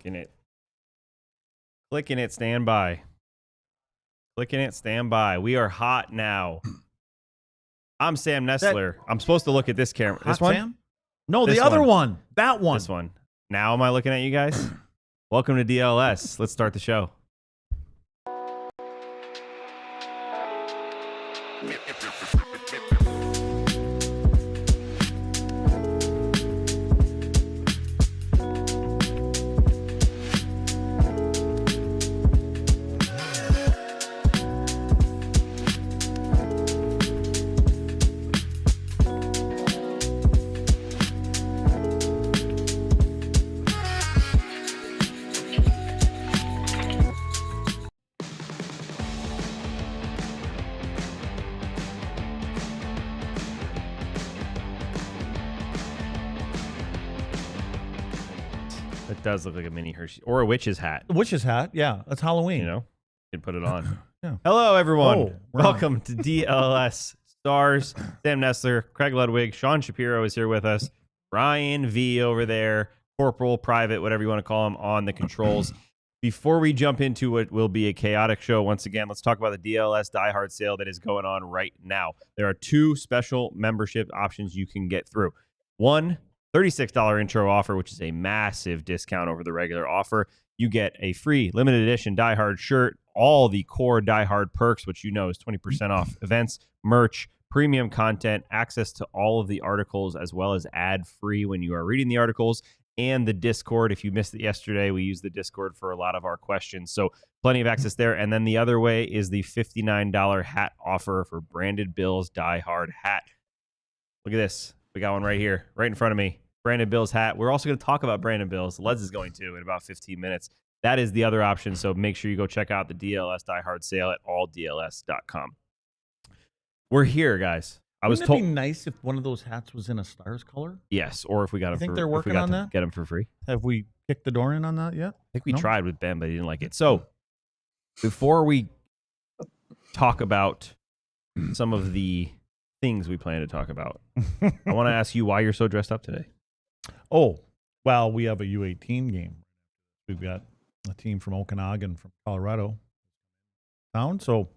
Clicking it, stand by. Clicking it, stand by. We are hot now. I'm Sam Nestler. I'm supposed to look at this camera. This one? Sam? No, This the other one. one. That one. This one. Now am I looking at you guys? Welcome to DLLS. Let's start the show. It does look like a mini Hershey or a witch's hat. Witch's hat. Yeah, that's Halloween. You know, you can put it on. Yeah. Hello, everyone. Oh, Welcome to DLLS Stars. Sam Nestler, Craig Ludwig, Sean Shapiro is here with us. Ryan V over there, Corporal, Private, whatever you want to call him, on the controls. Before we jump into what will be a chaotic show, once again, let's talk about the DLLS Diehard sale that is going on right now. There are two special membership options you can get through. One, $36 intro offer, which is a massive discount over the regular offer. You get a free limited edition Diehard shirt, all the core Diehard perks, which you know is 20% off events, merch, premium content, access to all of the articles, as well as ad-free when you are reading the articles, and the Discord. If you missed it yesterday, we used the Discord for a lot of our questions. So plenty of access there. And then the other way is the $59 hat offer for Branded Bill's Diehard hat. Look at this. We got one right here, right in front of me. Brandon Bill's hat. We're also going to talk about Brandon Bill's. Les is going to in about 15 minutes. That is the other option. So make sure you go check out the DLLS Diehard sale at alldls.com. We're here, guys. Wouldn't it be nice if one of those hats was in a Stars color? Yes, or if we got them. Think they're working on that? Get them for free. Have we kicked the door in on that yet? I think we tried with Ben, but he didn't like it. So before we talk about some of the things we plan to talk about, I want to ask you why you're so dressed up today. Oh, well, we have a U18 game. We've got a team from Okanagan, from Colorado town. So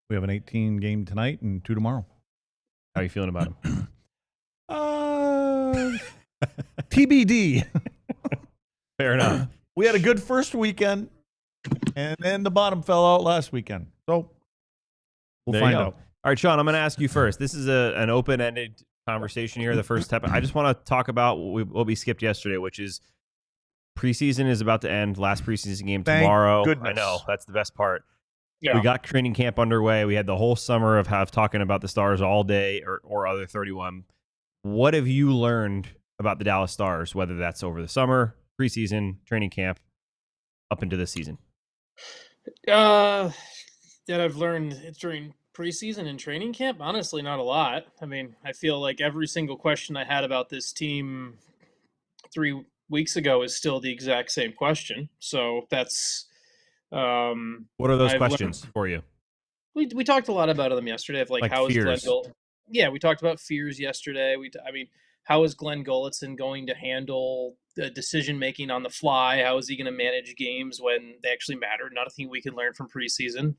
we have an 18 game tonight and 2 tomorrow. How are you feeling about them? TBD. Fair enough. We had a good first weekend, and then the bottom fell out last weekend. So we'll find out. All right, Sean, I'm going to ask you first. This is an open-ended conversation here, the first step. I just want to talk about what we skipped yesterday, which is preseason is about to end. Last preseason game tomorrow. Goodness. I know. That's the best part. Yeah. We got training camp underway. We had the whole summer of talking about the Stars all day or other 31. What have you learned about the Dallas Stars, whether that's over the summer, preseason, training camp, up into the season? That I've learned during preseason and training camp? Honestly, not a lot. I mean, I feel like every single question I had about this team 3 weeks ago is still the exact same question. So that's... what are those questions for you? We talked a lot about them yesterday. Of like how fears. is Glenn? Yeah, we talked about fears yesterday. How is Glenn Gulletson going to handle the decision making on the fly? How is he going to manage games when they actually matter? Nothing we can learn from preseason.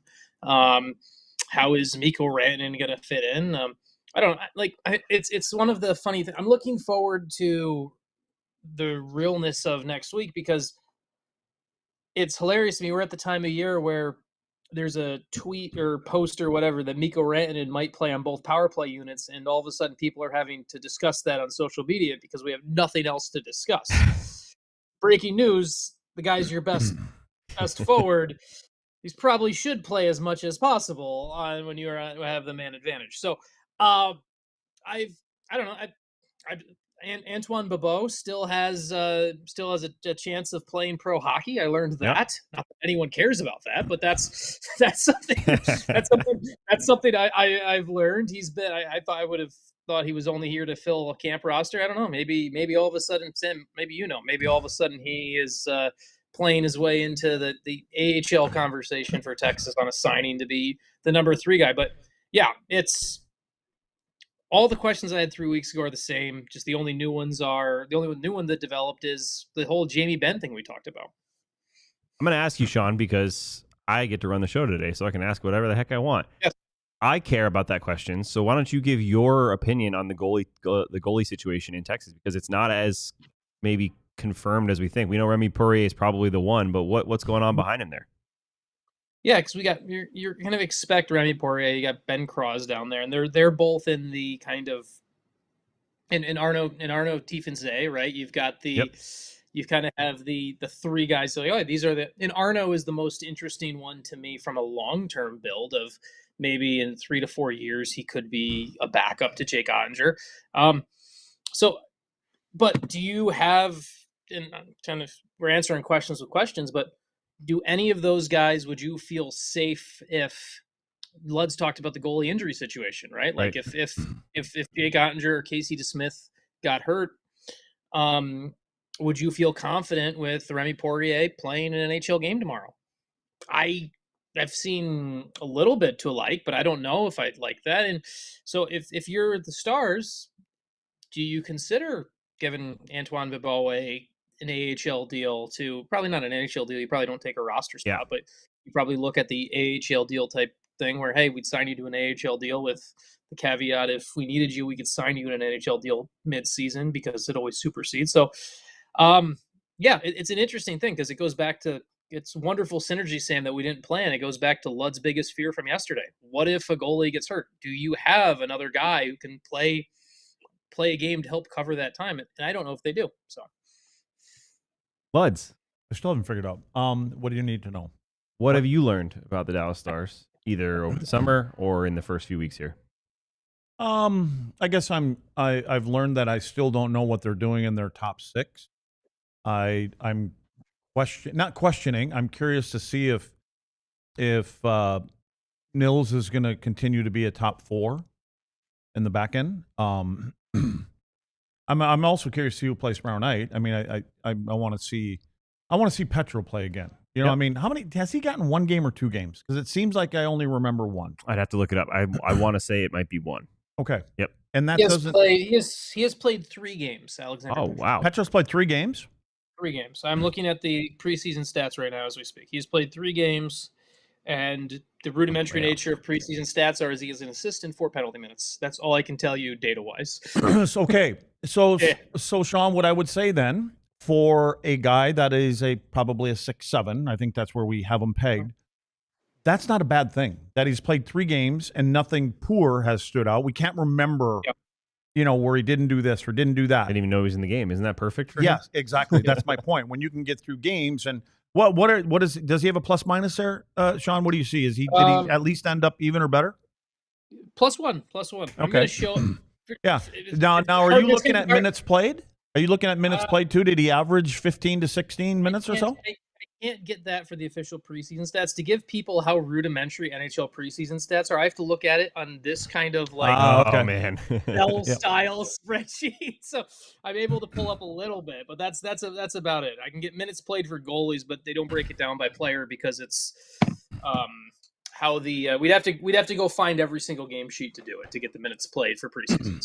How is Mikko Rantanen going to fit in? I don't like. It's one of the funny things. I'm looking forward to the realness of next week because it's hilarious to me. We're at the time of year where there's a tweet or post or whatever that Mikko Rantanen might play on both power play units, and all of a sudden people are having to discuss that on social media because we have nothing else to discuss. Breaking news: the guy's your best forward. He probably should play as much as possible when you have the man advantage. So, I don't know. Antoine Bibeau still has a chance of playing pro hockey. I learned that. Yep. Not that anyone cares about that, but that's something I've learned. He's been. I thought I would have thought he was only here to fill a camp roster. I don't know. Maybe all of a sudden, Sam. Maybe all of a sudden he is playing his way into the AHL conversation for Texas on a signing to be the number 3 guy. But yeah, it's all the questions I had 3 weeks ago are the same. Just the only new one that developed is the whole Jamie Benn thing we talked about. I'm going to ask you, Sean, because I get to run the show today, so I can ask whatever the heck I want. Yes. I care about that question, so why don't you give your opinion on the goalie situation in Texas? Because it's not as maybe confirmed as we think. We know Remy Poirier is probably the one, but what's going on behind him there? Yeah, because we got you're kind of expect Remy Poirier. You got Ben Cross down there, and they're both in the kind of in Arno Tiefensee, right? You've got the you kind of have the three guys. So these are and Arno is the most interesting one to me from a long term build of maybe in 3 to 4 years he could be a backup to Jake Ottinger. But do you have, and kind of we're answering questions with questions, but do any of those guys, would you feel safe if Lud's talked about the goalie injury situation, right? Like if Jake Ottinger or Casey DeSmith got hurt, would you feel confident with Remy Poirier playing an NHL game tomorrow? I've seen a little bit to like, but I don't know if I'd like that. And so if you're the Stars, do you consider giving Antoine Bibeau an AHL deal to, probably not an NHL deal, you probably don't take a roster spot, but you probably look at the AHL deal type thing where, hey, we'd sign you to an AHL deal with the caveat if we needed you, we could sign you in an NHL deal mid-season because it always supersedes. So, it's an interesting thing because it goes back to, it's wonderful synergy, Sam, that we didn't plan. It goes back to Lud's biggest fear from yesterday. What if a goalie gets hurt? Do you have another guy who can play a game to help cover that time? And I don't know if they do. So, Luds, I still haven't figured out. What do you need to know? What have you learned about the Dallas Stars, either over the summer or in the first few weeks here? I guess I've learned that I still don't know what they're doing in their top six. I'm not questioning. I'm curious to see if Nils is going to continue to be a top four in the back end. I'm also curious to see who plays tomorrow night. I mean, I want to see Petro play again. You know, I mean, how many has he gotten? 1 game or 2 games? Because it seems like I only remember 1. I'd have to look it up. I want to say it might be 1. Okay. Yep. And that he has played 3 games, Alexander. Oh, wow. Petro's played 3 games? 3 games. I'm looking at the preseason stats right now as we speak. He's played 3 games, and the rudimentary nature of preseason stats are as he is an assist in 4 penalty minutes. That's all I can tell you data-wise. Okay. So Sean, what I would say then, for a guy that is probably a 6'7", I think that's where we have him pegged, that's not a bad thing. That he's played 3 games and nothing poor has stood out. We can't remember, where he didn't do this or didn't do that. I didn't even know he was in the game. Isn't that perfect for him? Yes, exactly. That's my point. When you can get through games and does he have a plus minus there, Sean? What do you see? Did he at least end up even or better? +1. I'm going to show. Yeah. Now are you looking at minutes played? Are you looking at minutes played too? Did he average 15 to 16 minutes or so? I can't get that for the official preseason stats. To give people how rudimentary NHL preseason stats are, I have to look at it on this kind of oh man, style spreadsheet. So I'm able to pull up a little bit, but that's about it. I can get minutes played for goalies, but they don't break it down by player because it's how the we'd have to go find every single game sheet to do it to get the minutes played for preseason.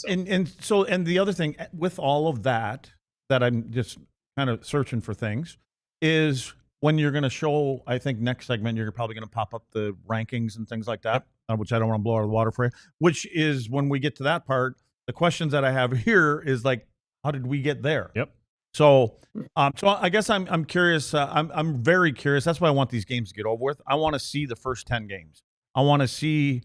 So. And the other thing with all of that I'm just kind of searching for things is when you're going to show, I think next segment you're probably going to pop up the rankings and things like that, which I don't want to blow out of the water for you. Which is when we get to that part, the questions that I have here is like, how did we get there? Yep. So I guess I'm curious. I'm very curious. That's why I want these games to get over with. I want to see the first 10 games. I want to see,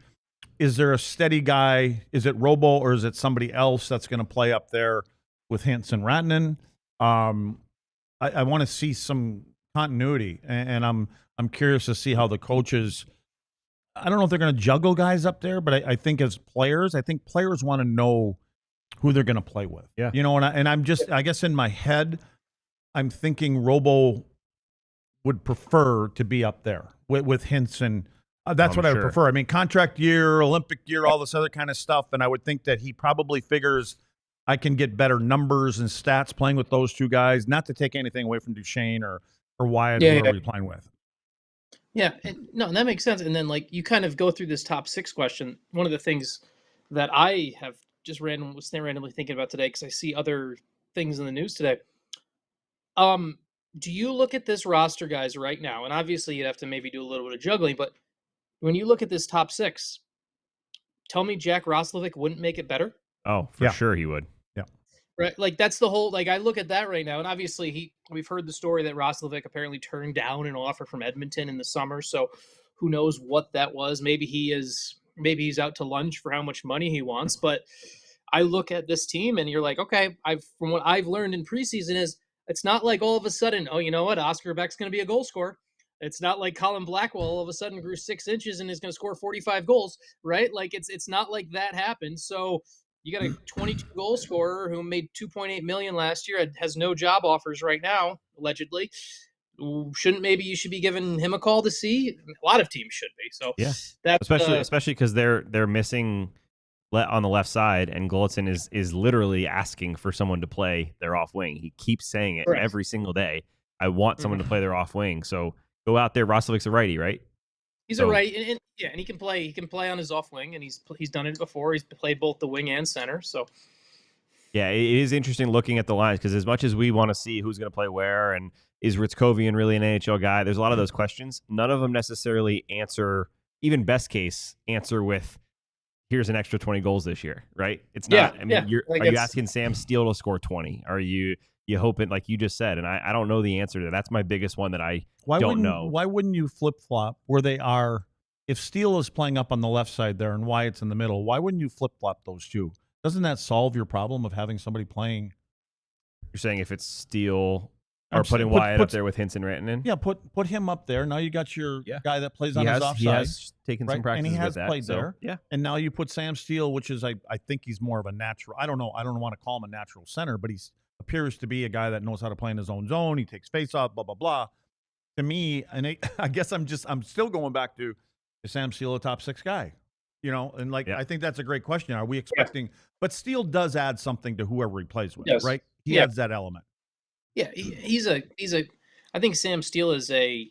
is there a steady guy? Is it Robo or is it somebody else that's going to play up there with Hansen Rantanen? I want to see some continuity, and I'm curious to see how the coaches. I don't know if they're going to juggle guys up there, but I think as players, players want to know who they're going to play with. Yeah. And I'm just, I guess in my head, I'm thinking Robo would prefer to be up there with Hinson. That's what I would prefer. I mean, contract year, Olympic year, all this other kind of stuff. And I would think that he probably figures I can get better numbers and stats playing with those 2 guys, not to take anything away from Duchesne or Wyatt, whoever we're playing with. Yeah. No, that makes sense. And then you kind of go through this top 6 question. One of the things that I have just randomly thinking about today, because I see other things in the news today. Do you look at this roster, guys, right now? And obviously, you'd have to maybe do a little bit of juggling. But when you look at this top six, tell me Jack Roslovic wouldn't make it better. Oh, for sure he would. Yeah. Right. Like that's the whole, like I look at that right now. And obviously we've heard the story that Roslovic apparently turned down an offer from Edmonton in the summer. So who knows what that was? Maybe he's out to lunch for how much money he wants. But I look at this team and you're like, okay, from what I've learned in preseason is it's not like all of a sudden, oh, you know what? Oscar Beck's going to be a goal scorer. It's not like Colin Blackwell all of a sudden grew 6 inches and is going to score 45 goals, right? Like it's not like that happened. So you got a 22 goal scorer who made 2.8 million last year, has no job offers right now, allegedly. Maybe you should be giving him a call to see? A lot of teams should be. So yeah, that's especially because they're missing on the left side, and Golitzin is literally asking for someone to play their off wing. He keeps saying it every single day. I want someone to play their off wing. So go out there. Roslovic's a righty, right? He's a right, and he can play. He can play on his off wing, and he's done it before. He's played both the wing and center. So yeah, it is interesting looking at the lines because as much as we want to see who's going to play where and is Ritzkovian really an NHL guy, there's a lot of those questions. None of them necessarily answer, even best case, answer with here's an extra 20 goals this year, right? It's not. I mean, are you asking Sam Steele to score 20? Are you hoping, like you just said? And I don't know the answer to that. That's my biggest one that I don't know. Why wouldn't you flip flop where they are? If Steele is playing up on the left side there and Wyatt's in the middle, why wouldn't you flip flop those two? Doesn't that solve your problem of having somebody playing? You're saying if it's Steele or putting Wyatt up there with Hinson Rantanen? Yeah, put him up there. Now you got your guy that plays on his offside. He has taken some practice, and he has with played that, there. So, yeah, and now you put Sam Steele, which is I think he's more of a natural. I don't know. I don't want to call him a natural center, but he appears to be a guy that knows how to play in his own zone. He takes face off, blah blah blah. To me, and I guess I'm still going back to, is Sam Steele a top 6 guy? You know, and I think that's a great question. Are we expecting? But Steele does add something to whoever he plays with, right? He adds that element. Yeah, he's a. I think Sam Steele is a.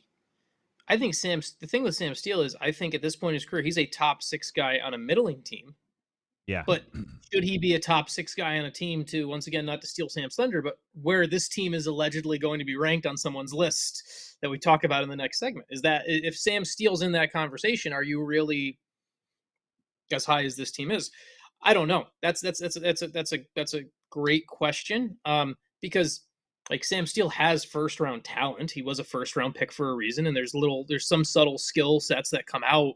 I think the thing with Sam Steele is I think at this point in his career he's a top 6 guy on a middling team. Yeah. But should he be a top 6 guy on a team to, once again, not to steal Sam's thunder, but where this team is allegedly going to be ranked on someone's list that we talk about in the next segment? Is that if Sam Steele's in that conversation, are you really as high as this team is? I don't know. That's a great question. Because like Sam Steele has first round talent. He was a first round pick for a reason, and there's some subtle skill sets that come out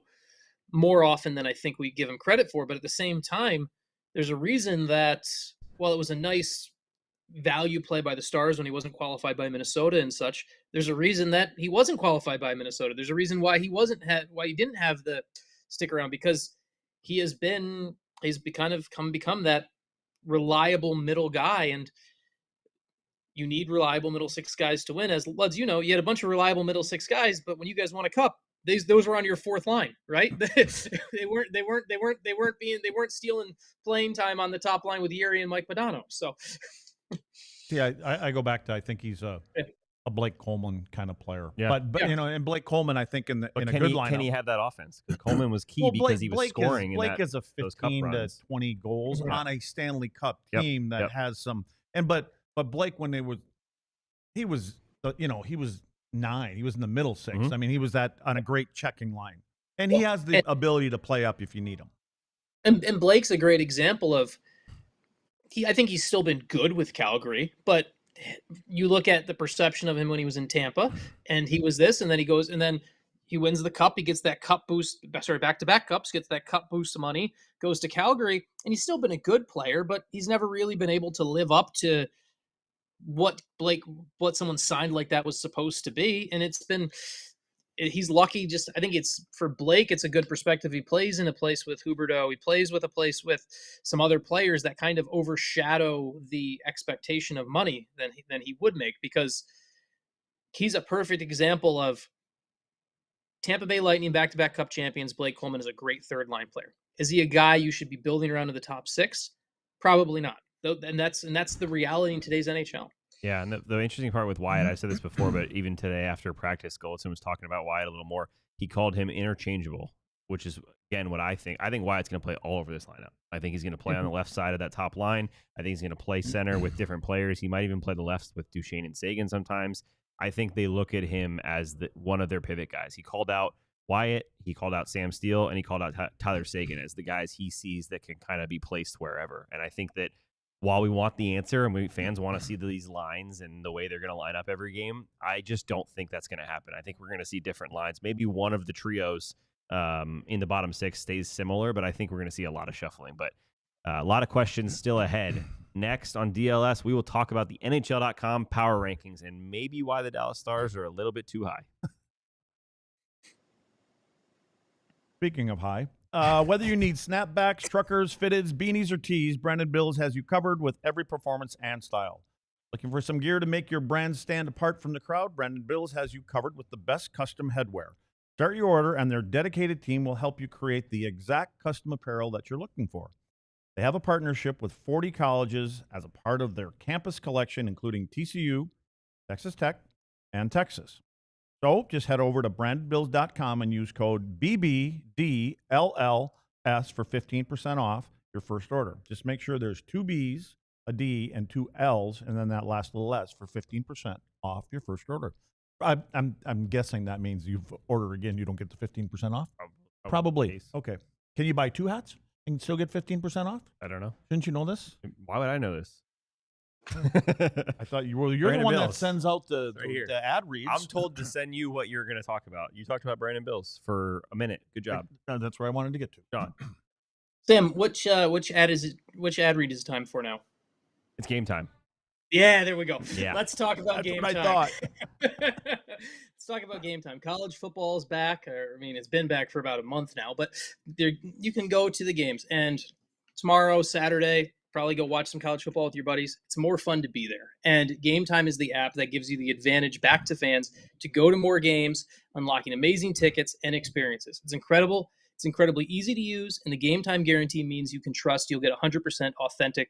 more often than I think we give him credit for. But at the same time, there's a reason that while it was a nice value play by the Stars when he wasn't qualified by Minnesota and such, there's a reason that he wasn't qualified by Minnesota. There's a reason why he didn't have the stick around, because he's become that reliable middle guy, and you need reliable middle 6 guys to win. As Luds, you know, you had a bunch of reliable middle 6 guys, but when you guys won a cup, those were on your 4th line, right? they weren't stealing playing time on the top line with Yuri and Mike Modano. So yeah, I go back to, I think he's a Blake Coleman kind of player. Yeah. But you know, and Blake Coleman, I think in a good lineup. Can he have that offense? Because Coleman was key because he was scoring. Blake is a 15 to 20 goals on a Stanley Cup team that has some. But Blake, when he was 9. He was in the middle 6. I mean, he was on a great checking line, and he has the ability to play up if you need him. And Blake's a great example of. I think he's still been good with Calgary, but you look at the perception of him when he was in Tampa, and he was this, and then he goes, and then he wins the cup. He gets that cup boost. Sorry, back-to-back cups. Gets that cup boost of money. Goes to Calgary, and he's still been a good player, but he's never really been able to live up to what someone signed like that was supposed to be. And he's lucky. Just, I think it's for Blake, it's a good perspective. He plays in a place with Huberdeau. He plays with a place with some other players that kind of overshadow the expectation of money than he would make, because he's a perfect example of Tampa Bay Lightning back-to-back cup champions. Blake Coleman is a great 3rd line player. Is he a guy you should be building around in the top 6? Probably not. And that's the reality in today's NHL. Yeah, and the interesting part with Wyatt, I said this before, but even today after practice, Golitzin was talking about Wyatt a little more. He called him interchangeable, which is, again, what I think. I think Wyatt's going to play all over this lineup. I think he's going to play on the left side of that top line. I think he's going to play center with different players. He might even play the left with Duchesne and Sagan sometimes. I think they look at him as one of their pivot guys. He called out Wyatt, he called out Sam Steele, and he called out Tyler Sagan as the guys he sees that can kind of be placed wherever. And I think that while we want the answer and fans want to see these lines and the way they're going to line up every game, I just don't think that's going to happen. I think we're going to see different lines. Maybe one of the trios in the bottom 6 stays similar, but I think we're going to see a lot of shuffling. But a lot of questions still ahead. Next on DLS, we will talk about the NHL.com power rankings and maybe why the Dallas Stars are a little bit too high. Speaking of high, whether you need snapbacks, truckers, fitteds, beanies, or tees, Brandon Bills has you covered with every performance and style. Looking for some gear to make your brand stand apart from the crowd? Brandon Bills has you covered with the best custom headwear. Start your order, and their dedicated team will help you create the exact custom apparel that you're looking for. They have a partnership with 40 colleges as a part of their campus collection, including TCU, Texas Tech, and Texas. So just head over to brandonbills.com and use code BBDLLS for 15% off your first order. Just make sure there's 2 B's, a D, and 2 L's, and then that last little S for 15% off your first order. I'm guessing that means you order again, you don't get the 15% off? Probably. Okay. Can you buy 2 hats and still get 15% off? I don't know. Didn't you know this? Why would I know this? I thought you're Brandon the one Bills. that sends out the ad reads. I'm told to send you what you're going to talk about. You talked about Brandon Bills for a minute. Good job. That's where I wanted to get to. John. Sam, which ad is it? Which ad read is it time for now? It's game time. Yeah, there we go. Yeah. Let's talk about That's game what time. I thought. Let's talk about game time. College football is back. It's been back for about a month now, but you can go to the games. And tomorrow, Saturday, probably go watch some college football with your buddies. It's more fun to be there. And Game Time is the app that gives you the advantage back to fans to go to more games, unlocking amazing tickets and experiences. It's incredible. It's incredibly easy to use, and the Game Time guarantee means you can trust you'll get 100% authentic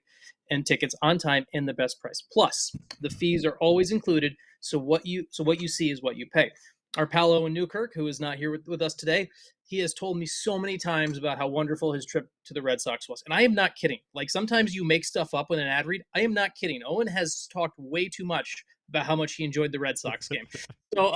and tickets on time and the best price. Plus, the fees are always included, so what you see is what you pay. Our pal Owen Newkirk, who is not here with us today, he has told me so many times about how wonderful his trip to the Red Sox was. And I am not kidding. Like, sometimes you make stuff up in an ad read. I am not kidding. Owen has talked way too much about how much he enjoyed the Red Sox game. Go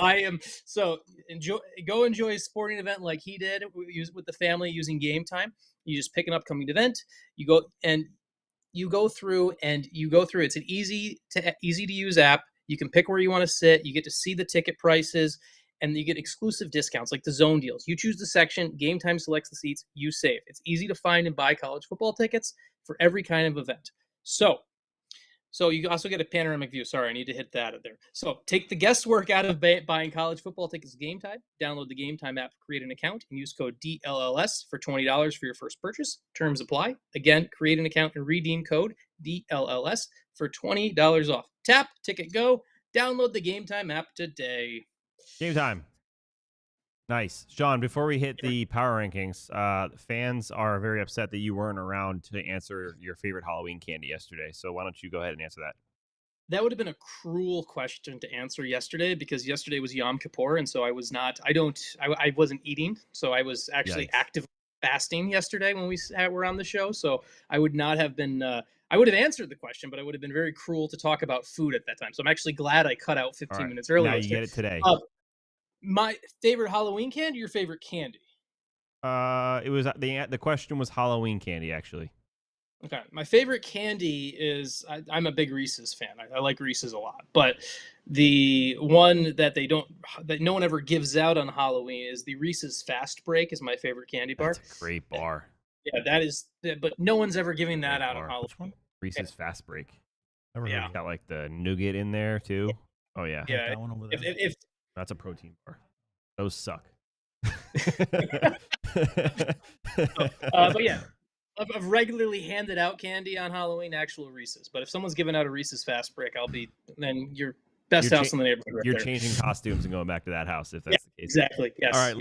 enjoy a sporting event like he did with the family using Game Time. You just pick an upcoming event. You go through. It's an easy to use app. You can pick where you want to sit. You get to see the ticket prices, and you get exclusive discounts like the zone deals. You choose the section. Game Time selects the seats. You save. It's easy to find and buy college football tickets for every kind of event. So you also get a panoramic view. Sorry, I need to hit that there. So take the guesswork out of buying college football tickets Game Time. Download the Game Time app, create an account, and use code DLLS for $20 for your first purchase. Terms apply. Again, create an account and redeem code DLLS for $20 off. Tap, ticket, go. Download the Game Time app today. Game time. Nice. Sean, before we hit the power rankings, fans are very upset that you weren't around to answer your favorite Halloween candy yesterday. So why don't you go ahead and answer that? That would have been a cruel question to answer yesterday, because yesterday was Yom Kippur, and so I wasn't eating. So I was actually actively fasting yesterday when we were on the show. So I would not have been, I would have answered the question, but I would have been very cruel to talk about food at that time. So I'm actually glad I cut out 15 minutes earlier. Now you get it today. My favorite Halloween candy or your favorite candy? It was the question was Halloween candy, actually. Okay. My favorite candy is, I'm a big Reese's fan. I like Reese's a lot, but the one that no one ever gives out on Halloween is the Reese's Fast Break is my favorite candy bar. That's a great bar. Yeah, that is, but no one's ever giving that out on Halloween. Reese's Fast Break. Yeah. Got like the nougat in there too. Oh yeah. Yeah. That one over there. If That's a protein bar. Those suck. but yeah, I've regularly handed out candy on Halloween, actual Reese's. But if someone's giving out a Reese's Fast Break, then you're best house in the neighborhood. You're changing costumes and going back to that house if that's the case. Exactly. Yes. All right.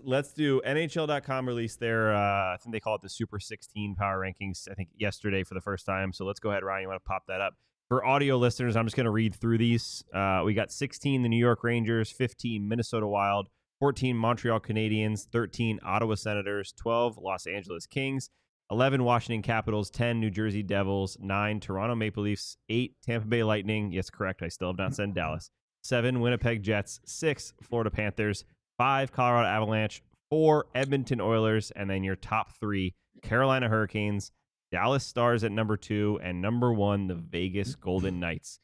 Let's do NHL.com released their I think they call it the Super 16 power rankings. I think yesterday for the first time. So let's go ahead, Ryan. You want to pop that up? For audio listeners, I'm just going to read through these. We got 16, the New York Rangers, 15, Minnesota Wild, 14, Montreal Canadiens, 13, Ottawa Senators, 12, Los Angeles Kings, 11, Washington Capitals, 10, New Jersey Devils, 9, Toronto Maple Leafs, 8, Tampa Bay Lightning. Yes, correct. I still have not said Dallas. 7 Winnipeg Jets, 6 Florida Panthers, 5 Colorado Avalanche, 4 Edmonton Oilers, and then your top 3 Carolina Hurricanes, Dallas Stars at number 2, and number 1 the Vegas Golden Knights.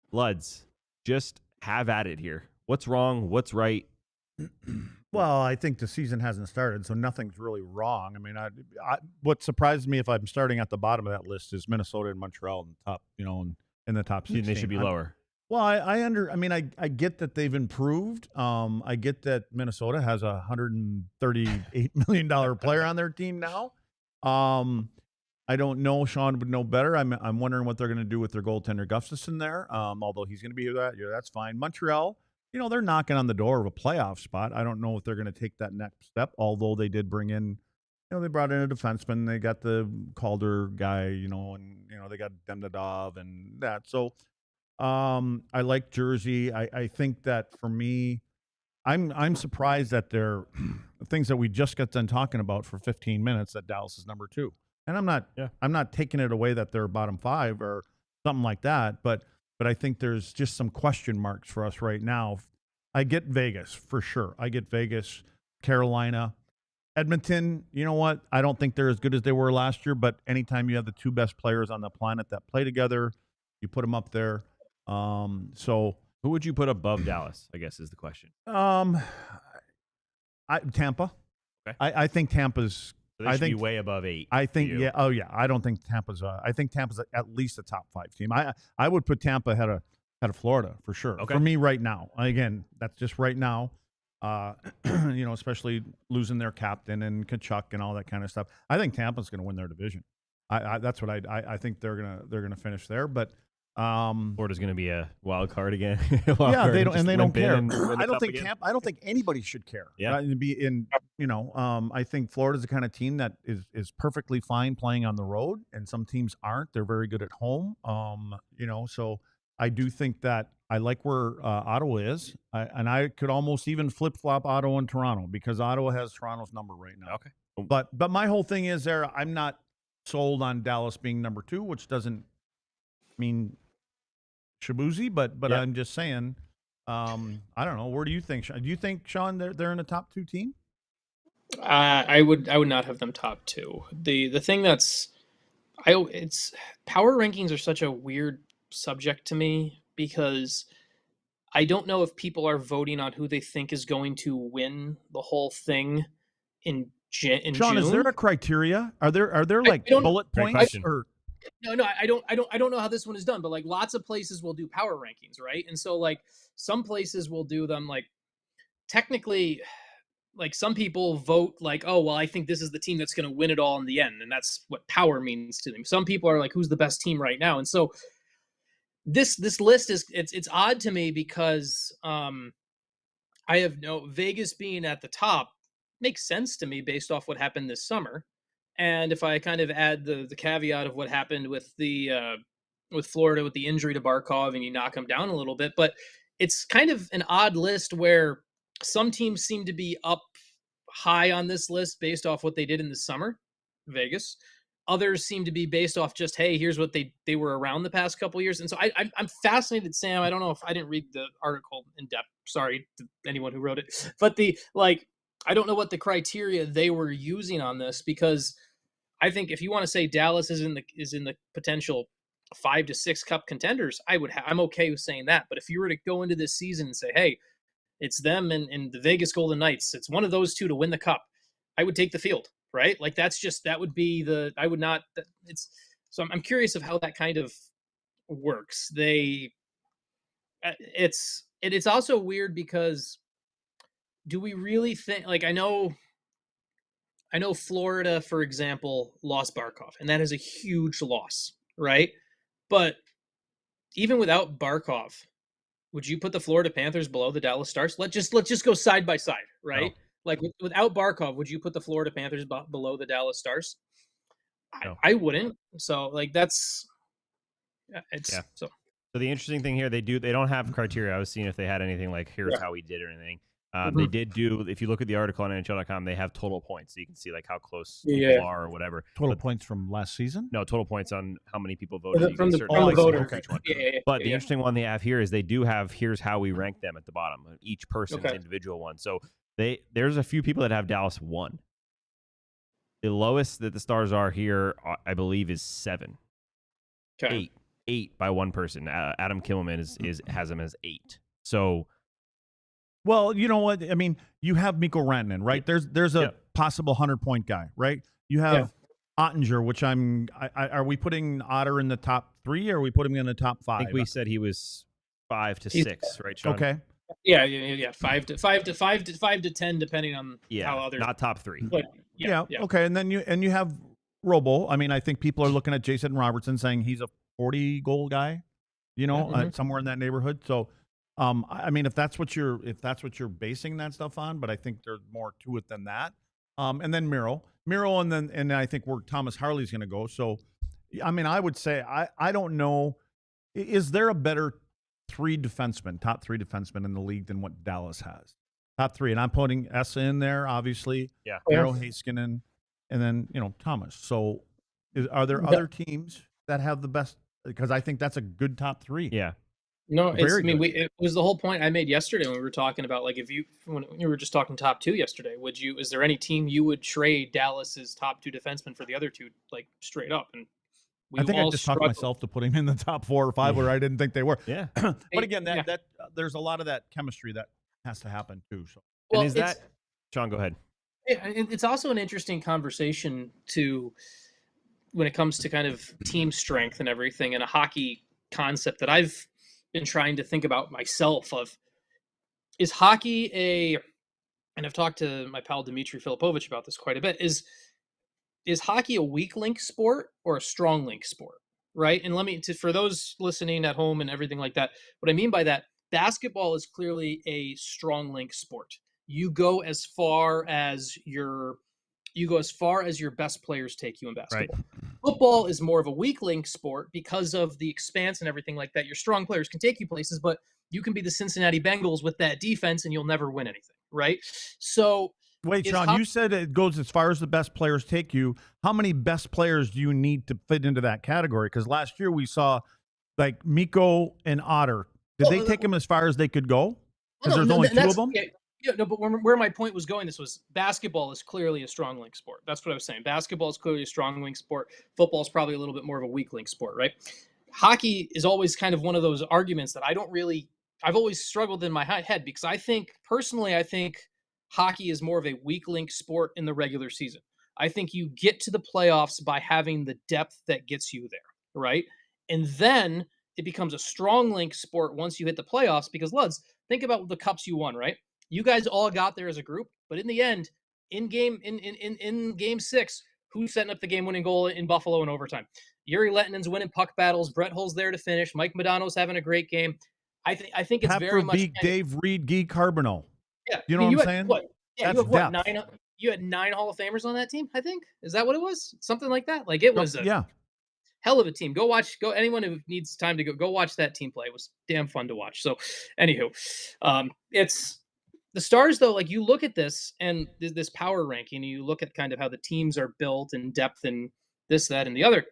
Bloods, just have at it here. What's wrong? What's right? Well, I think the season hasn't started, so nothing's really wrong. I mean, what surprised me if I'm starting at the bottom of that list is Minnesota and Montreal in the top, in the top 16. They should be lower. Well, I get that they've improved. I get that Minnesota has a $138 million player on their team now. I don't know. Sean would know better. I'm wondering what they're going to do with their goaltender Gustafsson there. Although he's going to be that, that's fine. Montreal, they're knocking on the door of a playoff spot. I don't know if they're going to take that next step. Although they did bring in, they brought in a defenseman. They got the Calder guy, and they got Demidov and that. So I like Jersey. I think that for me, I'm surprised that they're things that we just got done talking about for 15 minutes that Dallas is number 2. And I'm not taking it away that they're bottom 5 or something like that, but I think there's just some question marks for us right now. I get Vegas for sure. I get Vegas, Carolina, Edmonton. You know what? I don't think they're as good as they were last year, but anytime you have the 2 best players on the planet that play together, you put them up there. So who would you put above Dallas, I guess is the question. Tampa. Okay. I think Tampa's. So they should be way above 8. I think yeah. Oh yeah. I don't think Tampa's. I think Tampa's at least a top 5 team. I would put Tampa ahead of Florida for sure. Okay. For me right now. Again, that's just right now. Especially losing their captain and Kachuk and all that kind of stuff. I think Tampa's going to win their division. That's what I think they're gonna finish there. But Florida's going to be a wild card again. They don't care. I don't think anybody should care. Yeah. I think Florida's the kind of team that is perfectly fine playing on the road, and some teams aren't. They're very good at home. So I do think that I like where Ottawa is, and I could almost even flip flop Ottawa and Toronto because Ottawa has Toronto's number right now. Okay. But my whole thing is I'm not sold on Dallas being number 2, which doesn't mean Shabuzi, but yeah. I'm just saying, I don't know. Where do you think? Do you think, Sean, they're in a top 2 team? I would not have them top 2. The thing it's power rankings are such a weird subject to me because I don't know if people are voting on who they think is going to win the whole thing in Sean, June. Is there a criteria? Are there like bullet points or? No, I don't know how this one is done, but like lots of places will do power rankings, right? And so like some places will do them like technically, like some people vote like, oh, well, I think this is the team that's going to win it all in the end. And that's what power means to them. Some people are like, who's the best team right now? And so this list it's odd to me because I have Vegas being at the top makes sense to me based off what happened this summer. And if I kind of add the caveat of what happened with with Florida with the injury to Barkov and you knock him down a little bit, but it's kind of an odd list where some teams seem to be up high on this list based off what they did in the summer, Vegas. Others seem to be based off just, hey, here's what they were around the past couple of years. And so I'm fascinated, Sam. I don't know if I didn't read the article in depth. Sorry to anyone who wrote it, but I don't know what the criteria they were using on this because I think if you want to say Dallas is in the potential 5 to 6 cup contenders, I'm okay with saying that. But if you were to go into this season and say, hey, it's them and the Vegas Golden Knights, it's one of those 2 to win the cup, I would take the field, right? Like that would be so I'm curious of how that kind of works. It's also weird because do we really think, like, I know Florida, for example, lost Barkov, and that is a huge loss, right? But even without Barkov, would you put the Florida Panthers below the Dallas Stars? Let's just go side by side, right? No. Like without Barkov, would you put the Florida Panthers below the Dallas Stars? No. I wouldn't. So like So the interesting thing here, they don't have criteria. I was seeing if they had anything like here's how we did or anything. They did do, if you look at the article on NHL.com, they have total points. So you can see like how close Yeah. people are or whatever. Total points from last season? No, total points on how many people voted. From the voters. voters. Each one. Yeah. But the interesting one they have here is they do have, here's how we rank them at the bottom, each person's individual one. So there's a few people that have Dallas 1. The lowest that the Stars are here, I believe, is 7. Okay. 8 by one person. Adam Kimmelman has them as 8. So, well, you know what? I mean, you have Mikko Rantanen, right? There's a possible 100-point guy, right? You have Ottinger, which are we putting Otter in the top 3 or are we putting him in the top 5? I think we said he was 5 to 6, right, Sean? Okay. Yeah. 5 to 10, depending on how others. Not top 3. But yeah. Okay, and then you have Robo. I mean, I think people are looking at Jason Robertson saying he's a 40-goal guy, somewhere in that neighborhood. So, I mean, if that's what you're basing that stuff on, but I think there's more to it than that. And then Miro, and I think where Thomas Harley's going to go. So, I mean, I would say I don't know. Is there a better top 3 defensemen in the league than what Dallas has? Top 3, and I'm putting Essa in there, obviously. Yeah. Miro, Heiskanen, and then Thomas. So, are there other teams that have the best? Because I think that's a good top 3. Yeah. No, it was the whole point I made yesterday when we were talking about, like, when you were just talking top 2 yesterday, is there any team you would trade Dallas's top 2 defensemen for the other 2, like, straight up? And I think I just talked myself to put him in the top 4 or 5 where I didn't think they were. Yeah. But again, that there's a lot of that chemistry that has to happen too. So, well, and is that Sean? Go ahead. It's also an interesting conversation when it comes to kind of team strength and everything, and a hockey concept that I've been trying to think about myself of, is hockey and I've talked to my pal Dmitry Filipovich about this quite a bit, is hockey a weak link sport or a strong link sport, right? And for those listening at home and everything like that, what I mean by that, basketball is clearly a strong link sport. You go as far as your best players take you in basketball. Right. Football is more of a weak link sport because of the expanse and everything like that. Your strong players can take you places, but you can be the Cincinnati Bengals with that defense and you'll never win anything, right? So wait, Sean, you said it goes as far as the best players take you. How many best players do you need to fit into that category? Because last year we saw like Mikko and Otter. Did they take them as far as they could go? Because there's only 2 of them? Yeah, no, but where my point was going, this was basketball is clearly a strong link sport. That's what I was saying. Basketball is clearly a strong link sport. Football is probably a little bit more of a weak link sport, right? Hockey is always kind of one of those arguments that I've always struggled in my head, because I think hockey is more of a weak link sport in the regular season. I think you get to the playoffs by having the depth that gets you there, right? And then it becomes a strong link sport once you hit the playoffs, because Luds, think about the cups you won, right? You guys all got there as a group, but in the end, in game 6, who's setting up the game-winning goal in Buffalo in overtime? Yuri Lettinen's winning puck battles. Brett Hull's there to finish. Mike Modano's having a great game. I think it's very much Dave Reed, Guy Carbonneau. Yeah, you know what I'm saying? You had 9 Hall of Famers on that team. I think, is that what it was? Something like that. Like, it was hell of a team. Anyone who needs time to go watch that team play. It was damn fun to watch. So, anywho, it's. The Stars, though, like, you look at this and this power ranking, and you look at kind of how the teams are built and depth and this, that, and the other.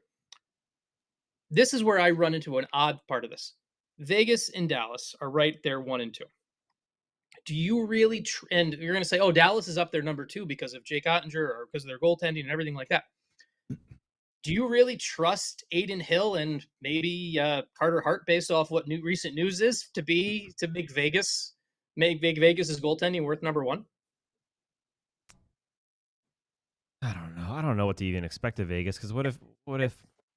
This is where I run into an odd part of this. Vegas and Dallas are right there 1 and 2. Do you really and you're going to say, oh, Dallas is up there number 2 because of Jake Ottinger or because of their goaltending and everything like that. Do you really trust Aiden Hill and maybe Carter Hart, based off what recent news is, to make Vegas' goaltending worth number 1? I don't know what to even expect of Vegas, because what if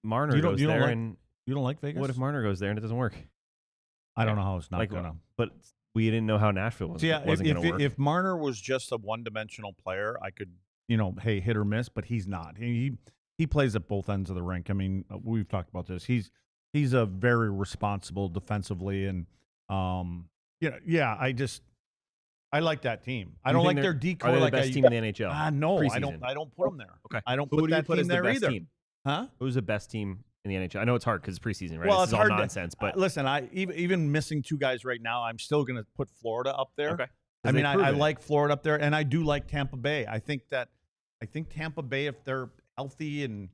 Marner goes there and you don't like Vegas? What if Marner goes there and it doesn't work? I don't know how it's not gonna. But we didn't know how Nashville was. Wasn't going to work. If Marner was just a one-dimensional player, I could, hey, hit or miss. But he's not. He plays at both ends of the rink. I mean, we've talked about this. He's a very responsible defensively, and I like that team. I don't like their decoy. Are they the like best team in the NHL? No, Preseason. I don't put them there. Okay, I don't put that team there either. Team? Huh? Who's the best team in the NHL? I know it's hard because it's preseason, right? Well, this is all nonsense. But listen, even missing 2 guys right now, I'm still going to put Florida up there. Okay. I mean, I proven it. like Florida up there, and I do like Tampa Bay. I think Tampa Bay, if they're healthy and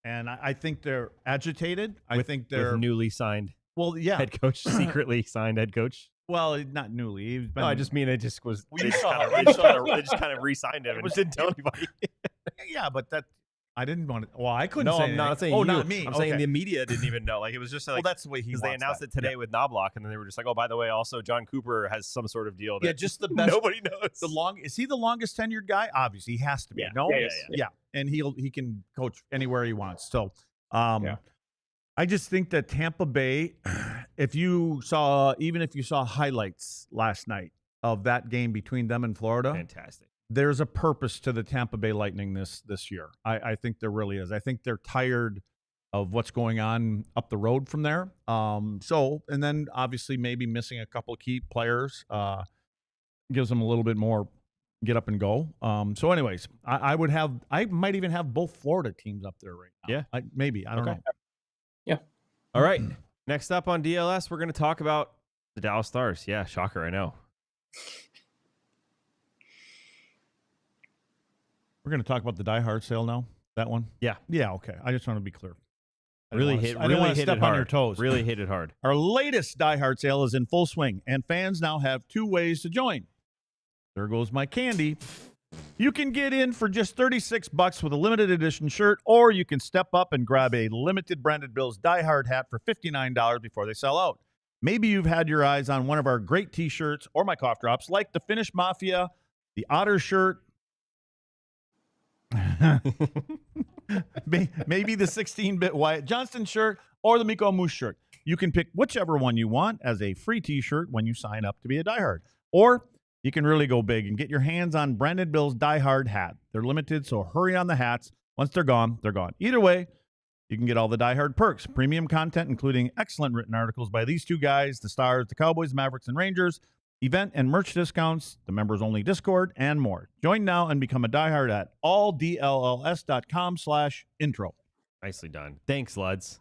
I think they're agitated. I think they're with newly signed yeah. head coach, secretly signed head coach. Well, not newly. He's been, No, I just mean it just was. Well, They just kind of re-signed him and was- didn't tell anybody. yeah, but that I didn't want to. Well, I couldn't. No, say I'm not anything. saying Oh, you. not me. I'm saying Okay. the media didn't even know. Like it was just like Well, that's the way he because they wants announced that. it today with Knobloch, and then they were just like, oh, by the way, also John Cooper has some sort of deal that Yeah, just the best. nobody knows. Is he the longest tenured guy? Obviously, he has to be. Yeah. No, Yeah. and he can coach anywhere he wants. So, Yeah. I just think that Tampa Bay, if you saw highlights last night of that game between them and Florida, Fantastic. there's a purpose to the Tampa Bay Lightning this year. I think there really is. I think they're tired of what's going on up the road from there. And then obviously maybe missing a couple of key players gives them a little bit more get up and go. So anyways, I might even have both Florida teams up there right now. Yeah. I don't know. Yeah. All right. Next up on DLS, we're going to talk about the Dallas Stars. Yeah, shocker, I know. We're going to talk about the Diehard sale now. That one. Yeah. Yeah. Okay. I just want to be clear. I Really didn't hit wanna it step hard. on your toes. Really hit it hard. Our latest Diehard sale is in full swing, and fans now have 2 ways to join. There goes my candy. You can get in for just $36 with a limited edition shirt, or you can step up and grab a limited Branded Bills Diehard hat for $59 before they sell out. Maybe you've had your eyes on one of our great t-shirts or my cough drops, like the Finnish Mafia, the Otter shirt, maybe the 16-bit Wyatt Johnston shirt, or the Miko Moose shirt. You can pick whichever one you want as a free t-shirt when you sign up to be a Diehard. Or you can really go big and get your hands on Branded Bill's Diehard hat. They're limited, so hurry on the hats. Once they're gone, they're gone. Either way, you can get all the Diehard perks, premium content, including excellent written articles by these 2 guys, the Stars, the Cowboys, Mavericks, and Rangers, event and merch discounts, the members-only Discord, and more. Join now and become a Diehard at alldlls.com/intro. Nicely done. Thanks, Luds.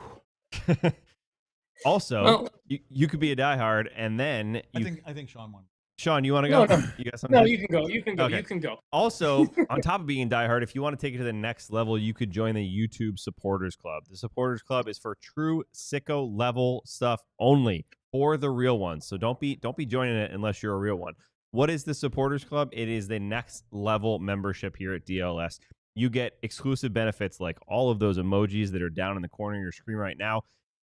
Also, you could be a diehard, and then I think Sean won. Sean, you want to go? No. You got something? No, you can go. You can go. Okay. You can go. Also, on top of being diehard, if you want to take it to the next level, you could join the YouTube Supporters Club. The Supporters Club is for true sicko level stuff only, for the real ones. So don't be joining it unless you're a real one. What is the Supporters Club? It is the next level membership here at DLS. You get exclusive benefits like all of those emojis that are down in the corner of your screen right now,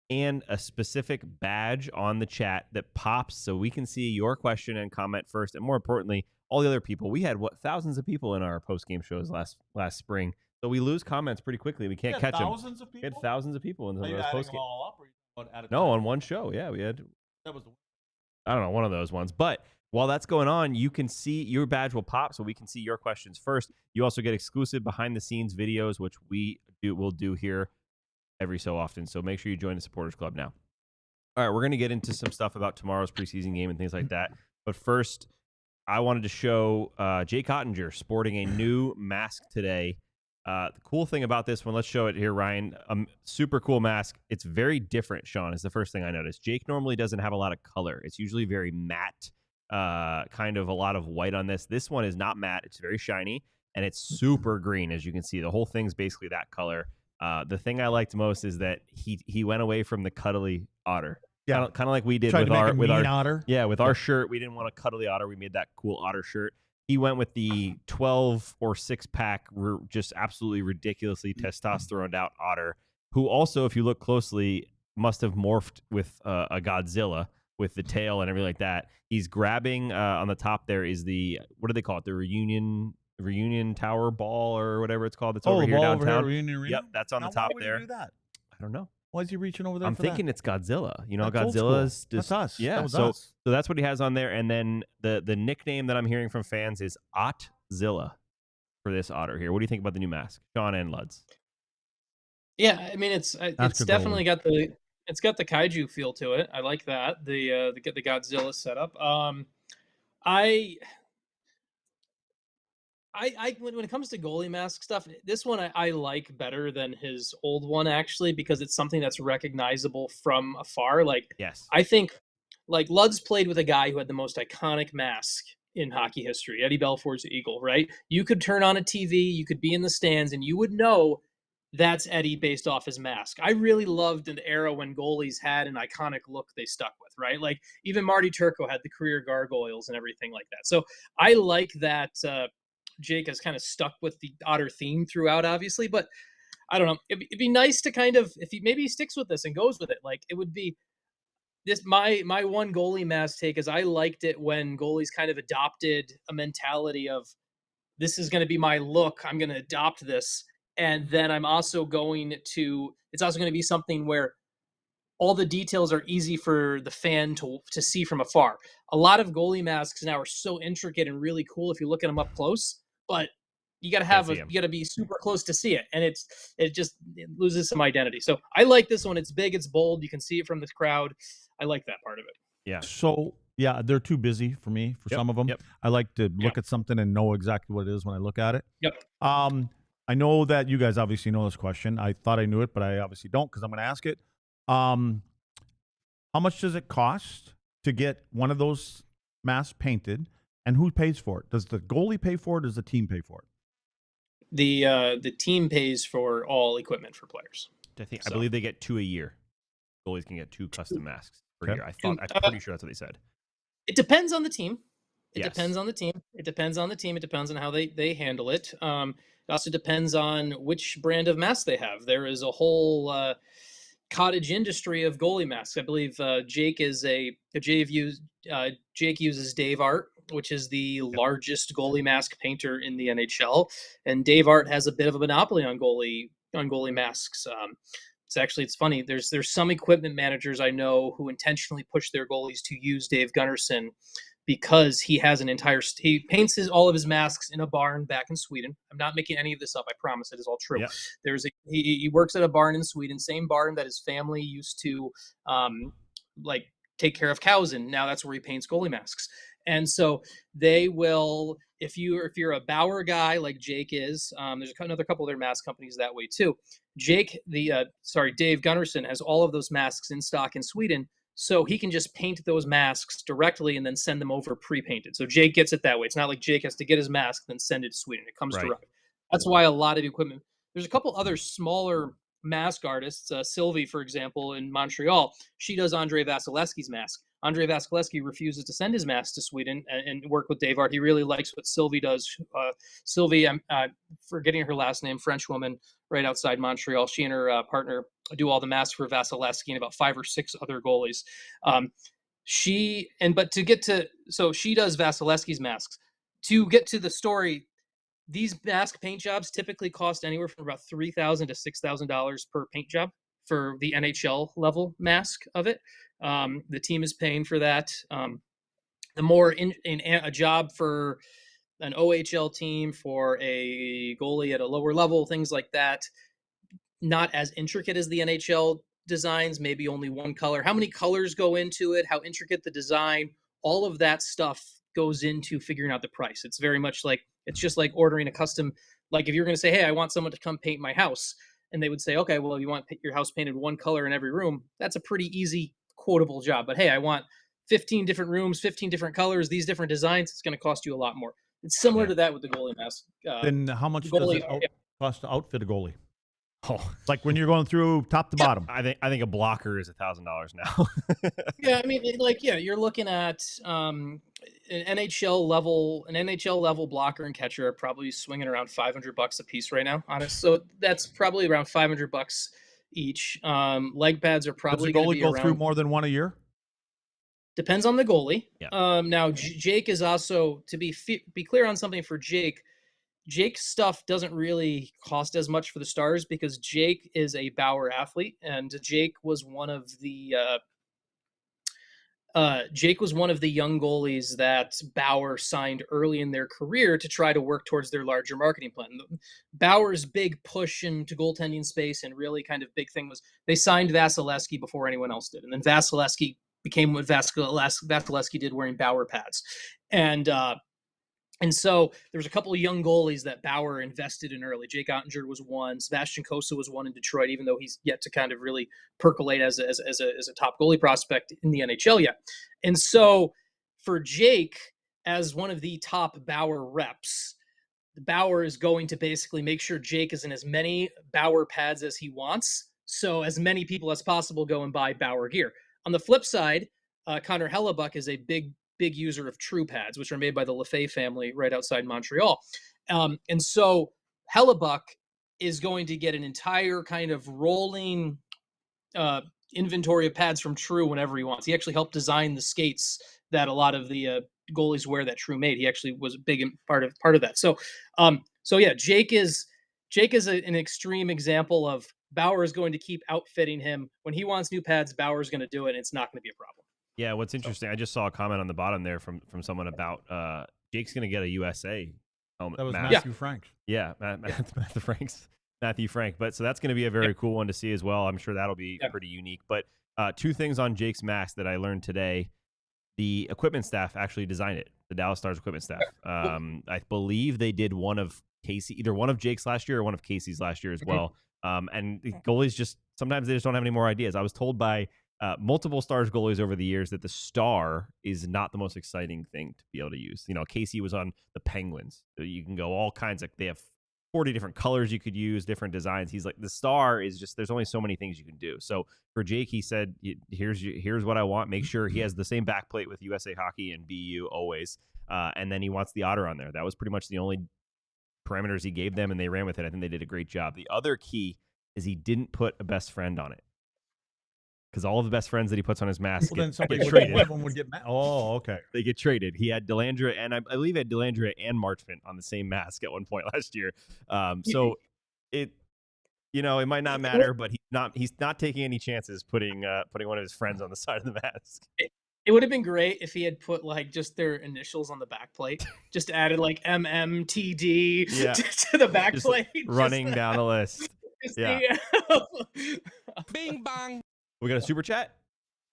and a specific badge on the chat that pops so we can see your question and comment first. And more importantly, all the other people. We had thousands of people in our post-game shows last spring. So we lose comments pretty quickly. We can't catch them. Thousands of people? We had thousands of people in Are you those adding post-game. them all up, or you at a No, time? on one show. Yeah, we had, That was the I don't know, one of those ones. But while that's going on, you can see your badge will pop so we can see your questions first. You also get exclusive behind-the-scenes videos, which we'll do here every so often. So make sure you join the Supporters Club now. All right, we're going to get into some stuff about tomorrow's preseason game and things like that. But first, I wanted to show Jake Ottinger sporting a new mask today. The cool thing about this one, let's show it here, Ryan. Super cool mask. It's very different, Sean, is the first thing I noticed. Jake normally doesn't have a lot of color. It's usually very matte, kind of a lot of white on this. This one is not matte. It's very shiny, and it's super green, as you can see. The whole thing's basically that color. The thing I liked most is that he went away from the cuddly otter. Yeah. Kind of like we did Tried with to make our a mean otter. Yeah, with our shirt. We didn't want a cuddly otter. We made that cool otter shirt. He went with the 12 or 6 pack, just absolutely ridiculously testosterone out otter, who also, if you look closely, must have morphed with a Godzilla with the tail and everything like that. He's grabbing on the top. There is the, what do they call it? The reunion tower ball or whatever it's called. That's over here downtown. Over here, Reunion Arena? Yep, that's on Now, the top why would there. you do that? I don't know. Why is he reaching over there? I'm for thinking that? it's Godzilla. You know, That's old Godzilla's school. just That's us. Yeah, That was so us. so that's what he has on there. And then the nickname that I'm hearing from fans is Ottzilla for this otter here. What do you think about the new mask, Sean and Luds? Yeah, I mean it's good definitely got the kaiju feel to it. I like that the Godzilla setup. When it comes to goalie mask stuff, this one I like better than his old one actually, because it's something that's recognizable from afar. Like Yes. I think like Luds played with a guy who had the most iconic mask in hockey history. Eddie Belfour's Eagle, right? You could turn on a TV, you could be in the stands, and you would know that's Eddie based off his mask. I really loved an era when goalies had an iconic look they stuck with, right? Like even Marty Turco had the career gargoyles and everything like that. So I like that Jake has kind of stuck with the Otter theme throughout, obviously, but I don't know. It'd be nice to kind of, if he maybe he sticks with this and goes with it, like it would be this. My one goalie mask take is I liked it when goalies kind of adopted a mentality of this is going to be my look. I'm going to adopt this. And then I'm also going to, it's also going to be something where all the details are easy for the fan to see from afar. A lot of goalie masks now are so intricate and really cool if you look at them up close, but you got to have you got to be super close to see it, and it loses some identity. So I like this one. It's big, it's bold. You can see it from the crowd. I like that part of it. Yeah. So yeah, they're too busy for me for some of them. Yep. I like to look at something and know exactly what it is when I look at it. Yep. I know that you guys obviously know this question. I thought I knew it, but I obviously don't because I'm going to ask it. How much does it cost to get one of those masks painted, and who pays for it? Does the goalie pay for it? Or does the team pay for it? The team pays for all equipment for players. I believe they get 2 a year. Goalies can get 2 custom masks per year. I'm pretty sure that's what they said. It depends on the team. It Yes. depends on the team. It depends on the team. It depends on how they handle it. It also depends on which brand of mask they have. There is a whole cottage industry of goalie masks. I believe Jake uses Dave Art, which is the largest goalie mask painter in the NHL, and Dave Art has a bit of a monopoly on goalie masks. It's funny. There's some equipment managers I know who intentionally push their goalies to use Dave Gunnarsson because he has he paints all of his masks in a barn back in Sweden. I'm not making any of this up. I promise it is all true. Yeah. He works at a barn in Sweden, same barn that his family used to take care of cows in. Now that's where he paints goalie masks. And so they will, if you're a Bauer guy like Jake is, there's another couple of their mask companies that way too. Dave Gunnarsson has all of those masks in stock in Sweden, so he can just paint those masks directly and then send them over pre-painted. So Jake gets it that way. It's not like Jake has to get his mask then send it to Sweden. It comes direct. That's why a lot of equipment. There's a couple other smaller mask artists. Sylvie, for example, in Montreal, she does Andrei Vasilevsky's mask. Andrei Vasilevsky refuses to send his mask to Sweden and work with Dave Art. He really likes what Sylvie does. Sylvie, I'm forgetting her last name, French woman right outside Montreal. She and her partner do all the masks for Vasilevsky and about 5 or 6 other goalies. She does Vasilevsky's masks. To get to the story, these mask paint jobs typically cost anywhere from about $3,000 to $6,000 per paint job for the NHL level mask of it. The team is paying for that. The more in a job for an OHL team, for a goalie at a lower level, things like that, not as intricate as the NHL designs, maybe only one color. How many colors go into it? How intricate the design? All of that stuff goes into figuring out the price. It's very much like, it's just like ordering a custom, like if you're going to say, hey, I want someone to come paint my house, and they would say, okay, well, if you want your house painted one color in every room, that's a pretty easy quotable job. But hey, I want 15 different rooms, 15 different colors, these different designs, it's going to cost you a lot more. It's similar to that with the goalie mask. Then how much does it cost to outfit a goalie? Like when you're going through top to bottom. I think a blocker is $1,000 now. Yeah, I mean, you're looking at an NHL level blocker and catcher are probably swinging around $500 a piece right now. Honest, so that's probably around $500 each. Leg pads are probably going to be around. Does the goalie go through more than one a year? Depends on the goalie. Yeah. Now Jake is also, to be clear on something for Jake. Jake's stuff doesn't really cost as much for the Stars because Jake is a Bauer athlete, and Jake was one of the young goalies that Bauer signed early in their career to try to work towards their larger marketing plan. Bauer's big push into goaltending space and really kind of big thing was they signed Vasilevsky before anyone else did, and then Vasilevsky became what Vasilevsky did wearing Bauer pads, and so there's a couple of young goalies that Bauer invested in early. Jake Ottinger was one. Sebastian Cossa was one in Detroit, even though he's yet to kind of really percolate as a top goalie prospect in the NHL yet. And so for Jake, as one of the top Bauer reps, Bauer is going to basically make sure Jake is in as many Bauer pads as he wants. So as many people as possible go and buy Bauer gear. On the flip side, Connor Hellebuck is a big user of True pads, which are made by the LaFay family right outside Montreal. And so Hellebuck is going to get an entire kind of rolling inventory of pads from True whenever he wants. He actually helped design the skates that a lot of the goalies wear that True made. He actually was a big part of that. So yeah, Jake is an extreme example of Bauer is going to keep outfitting him. When he wants new pads, Bauer's going to do it, and it's not going to be a problem. Yeah, what's interesting, I just saw a comment on the bottom there from someone about Jake's going to get a USA helmet. That was mask. Matthew Frank. Yeah, Matthew Frank. But so that's going to be a very cool one to see as well. I'm sure that'll be pretty unique. But two things on Jake's mask that I learned today. The equipment staff actually designed it, the Dallas Stars equipment staff. I believe they did either one of Jake's last year or one of Casey's last year as well. And the goalies sometimes they just don't have any more ideas. I was told by multiple Stars goalies over the years that the star is not the most exciting thing to be able to use. You know, Casey was on the Penguins. So you can go all kinds of, they have 40 different colors you could use, different designs. He's like, the star is just, there's only so many things you can do. So for Jake, he said, here's what I want. Make sure he has the same backplate with USA Hockey and BU always. And then he wants the otter on there. That was pretty much the only parameters he gave them, and they ran with it. I think they did a great job. The other key is he didn't put a best friend on it, because all of the best friends that he puts on his mask get traded. One would get Oh, okay. They get traded. He had Delandria, and I believe he had Delandria and Marchment on the same mask at one point last year. So it might not matter, but he's not taking any chances putting one of his friends on the side of the mask. It would have been great if he had put like just their initials on the back plate, just added like MMTD to the back plate. Running down the list. Yeah. Bing bang. We got a super chat?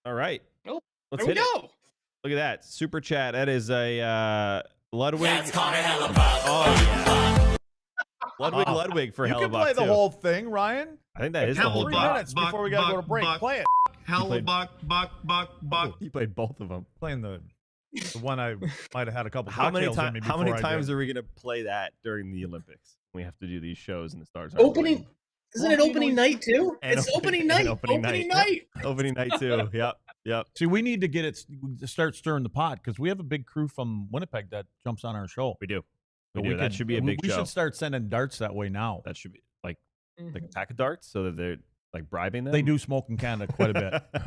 All right. Oh, let's there hit we go. it. Look at that. Super chat. That is a Ludwig. That's Connor Hellebuck. Oh, yeah. Ludwig for Hellebuck. You can play the whole thing, Ryan. I think that is the whole 3 thing. minutes before we got to go to break. Play it. Hellebuck, buck. He played both of them. Playing the one I might have had a couple. How many times are we going to play that during the Olympics? We have to do these shows in the Stars. Opening. Isn't it opening night too? It's opening night. Opening night. Opening night too. Yep. See, we need to get it to start stirring the pot, because we have a big crew from Winnipeg that jumps on our show. We do. That should be a big show. We should start sending darts that way now. That should be like a pack of darts, so that they're like bribing them. They do smoke in Canada quite a bit.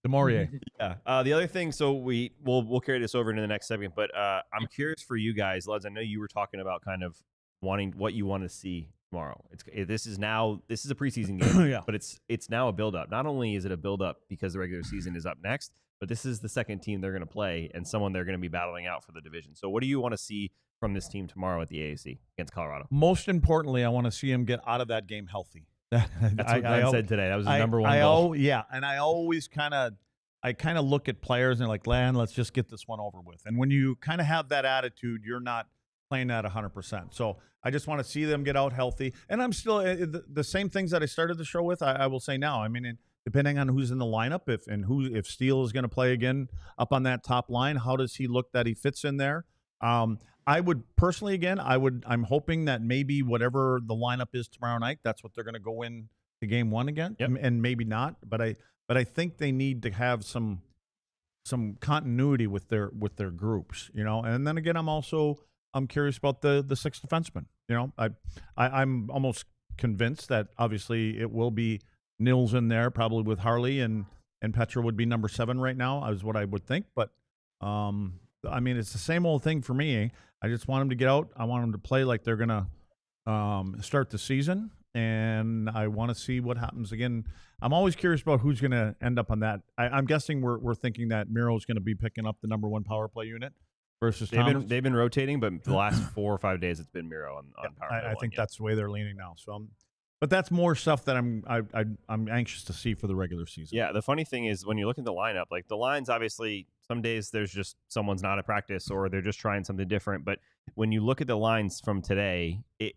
Demorier. Yeah. The other thing, so we'll carry this over into the next segment, but I'm curious for you guys, Luds. I know you were talking about kind of wanting what you want to see tomorrow. This is a preseason game, but it's now a build-up. Not only is it a build-up because the regular season is up next, but this is the second team they're going to play and someone they're going to be battling out for the division. So what do you want to see from this team tomorrow at the AAC against Colorado? Most importantly, I want to see him get out of that game healthy. That's what Glenn said today. That was his number one goal. And I always kind of look at players and like, let's just get this one over with. And when you kind of have that attitude, you're not playing at 100%. So I just want to see them get out healthy. And I'm still the same things that I started the show with. I will say now. I mean, depending on who's in the lineup, if Steele is going to play again up on that top line, how does he look that he fits in there? I would personally, I'm hoping that maybe whatever the lineup is tomorrow night, that's what they're going to go in to game one again, and maybe not. But I think they need to have some continuity with their groups, And then again, I'm curious about the sixth defenseman. I'm almost convinced that obviously it will be Nils in there, probably with Harley, and Petra would be number 7 right now, is what I would think. But I mean, it's the same old thing for me. I just want them to get out. I want them to play like they're gonna start the season, and I want to see what happens again. I'm always curious about who's going to end up on that. I'm guessing we're thinking that Miro's going to be picking up the number 1 power play unit versus Thomas. They've been rotating, but the last 4 or 5 days it's been Miro on power play. I think that's the way they're leaning now. So, but that's more stuff that I'm anxious to see for the regular season. Yeah, the funny thing is when you look at the lineup, like the lines, obviously some days there's just someone's not at practice or they're just trying something different. But when you look at the lines from today, it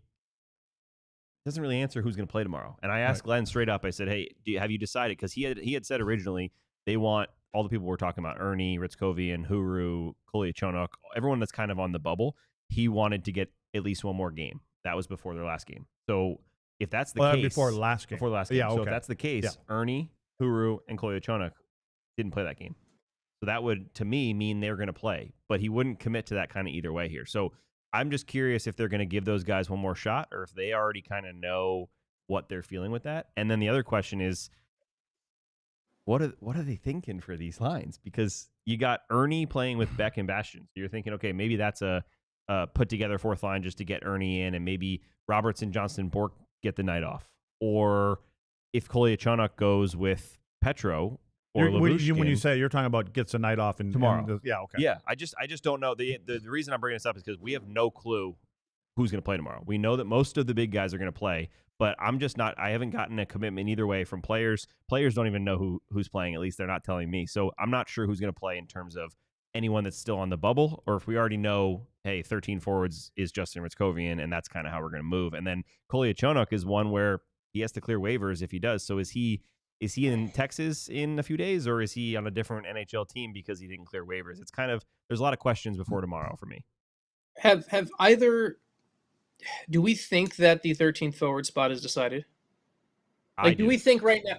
doesn't really answer who's going to play tomorrow. And I asked Glenn straight up. I said, "Hey, have you decided?" Because he had said originally they want all the people we're talking about, Ernie, Ritzkovian, Huru, Kolyachonok, everyone that's kind of on the bubble, he wanted to get at least one more game. That was before their last game. So if that's the case, before last game. Yeah, okay. So if that's the case, Ernie, Huru, and Kolyachonok didn't play that game. So that would, to me, mean they're going to play. But he wouldn't commit to that kind of either way here. So I'm just curious if they're going to give those guys one more shot or if they already kind of know what they're feeling with that. And then the other question is, what are they thinking for these lines? Because you got Ernie playing with Beck and Bastion. So you're thinking, okay, maybe that's a put together fourth line just to get Ernie in, and maybe Robertson, Johnston, Bork get the night off. Or if Kolyachonok goes with Petro or Lavushkin, when you say you're talking about gets a night off tomorrow. Okay. Yeah, I just don't know. The reason I'm bringing this up is because we have no clue who's going to play tomorrow. We know that most of the big guys are going to play, but I haven't gotten a commitment either way from players. Players don't even know who's playing. At least they're not telling me. So I'm not sure who's going to play in terms of anyone that's still on the bubble, or if we already know, hey, 13 forwards is Justin Ritzkovian, and that's kind of how we're going to move. And then Kolyachonok is one where he has to clear waivers if he does. So is he in Texas in a few days, or is he on a different NHL team because he didn't clear waivers? It's kind of, there's a lot of questions before tomorrow for me. Do we think that the 13th forward spot is decided? Do we think right now,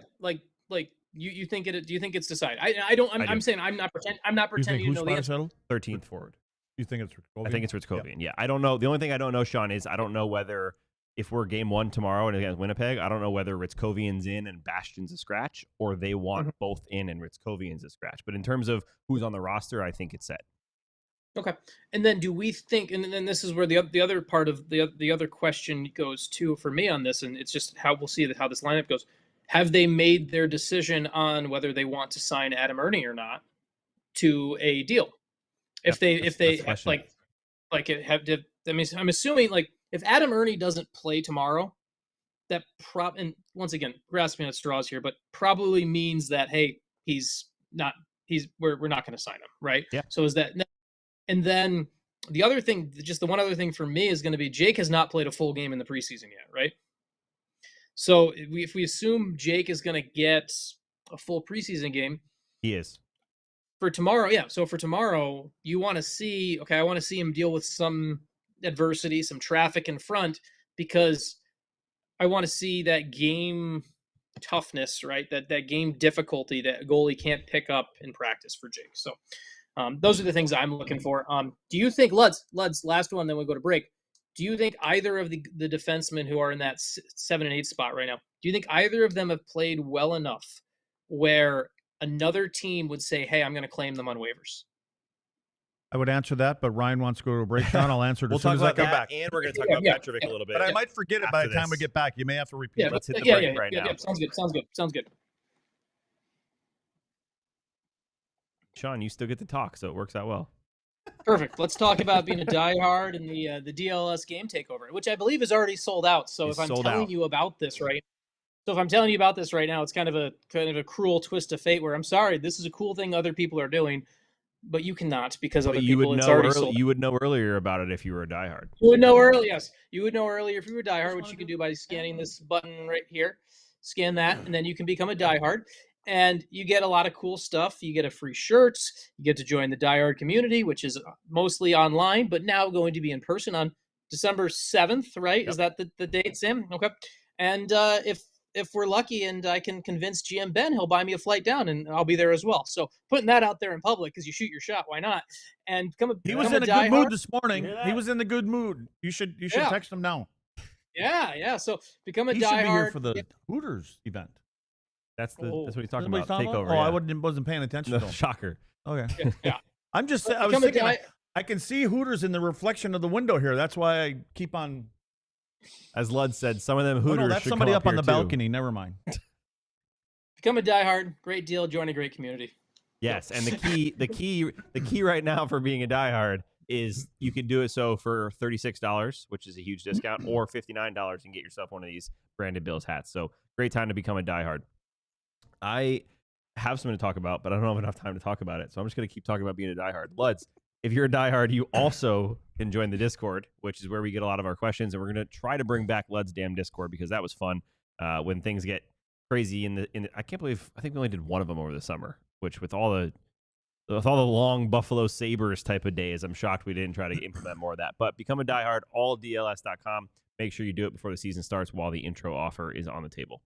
you think it? Do you think it's decided? I don't. I'm saying I'm not pretending to know the answer. 13th forward. You think it's Ritzkovian? I think it's Ritzkovian. Yeah, I don't know. The only thing I don't know, Sean, is I don't know whether if we're game one tomorrow and against Winnipeg, I don't know whether Ritzkovian's in and Bastion's a scratch, or they want both in and Ritzkovian's a scratch. But in terms of who's on the roster, I think it's set. Okay. And then do we think, and then this is where the other part of the other question goes to for me on this, and it's just how we'll see how this lineup goes. Have they made their decision on whether they want to sign Adam Ernie or not to a deal? I'm assuming if Adam Ernie doesn't play tomorrow, that and once again, grasping at straws here, but probably means that, hey, we're not going to sign him, right? Yeah. So is that, and then the other thing, just the one other thing for me is going to be Jake has not played a full game in the preseason yet, right? So if we assume Jake is going to get a full preseason game, he is. For tomorrow, yeah. So for tomorrow, you want to see, okay, I want to see him deal with some adversity, some traffic in front, because I want to see that game toughness, right? That game difficulty that a goalie can't pick up in practice for Jake. So those are the things I'm looking for. Do you think, Luds, last one, then we'll go to break. Do you think either of the defensemen who are in that 7 and 8 spot right now, do you think either of them have played well enough where another team would say, hey, I'm going to claim them on waivers? I would answer that, but Ryan wants to go to a break. John, I'll answer it as soon as I come back. And we're going to talk about Petrovic a little bit. But I might forget it by the time we get back. You may have to repeat it. Let's hit the break right now. Sounds good. Sean, you still get to talk, so it works out well. Perfect. Let's talk about being a diehard and the DLLS game takeover, which I believe is already sold out. So if I'm telling you about this right now, it's kind of a cruel twist of fate where I'm sorry, this is a cool thing other people are doing, but you cannot because other people. It's already sold out. You would know earlier about it if you were a diehard. You would know early, yes. You would know earlier if you were a diehard, which you can do by scanning this button right here. Scan that, and then you can become a diehard. And you get a lot of cool stuff. You get a free shirt. You get to join the Diehard community, which is mostly online, but now going to be in person on December 7th, right? Yep. Is that the date, Sam? Okay. And if we're lucky and I can convince GM Ben, he'll buy me a flight down, and I'll be there as well. So putting that out there in public, because you shoot your shot, why not? And he was in a good mood this morning. He was in the good mood. You should text him now. Yeah. So become a diehard. He should be here for the Hooters event. That's what he's talking about. Takeover. Oh, yeah. I wasn't paying attention. No, shocker. Okay. Yeah. I was thinking, I can see Hooters in the reflection of the window here. That's why I keep on. As Lud said, some of them Hooters. That's somebody up on the balcony. Never mind. Become a diehard. Great deal. Join a great community. Yes, and the key right now for being a diehard is you can do it so for $36, which is a huge discount, or $59 and get yourself one of these branded Bills hats. So great time to become a diehard. I have something to talk about, but I don't have enough time to talk about it. So I'm just going to keep talking about being a diehard. Luds, if you're a diehard, you also can join the Discord, which is where we get a lot of our questions. And we're going to try to bring back Lud's damn Discord because that was fun when things get crazy. I can't believe, I think we only did one of them over the summer. which with all the long Buffalo Sabres type of days, I'm shocked we didn't try to implement more of that. But become a diehard, alldls.com. Make sure you do it before the season starts while the intro offer is on the table.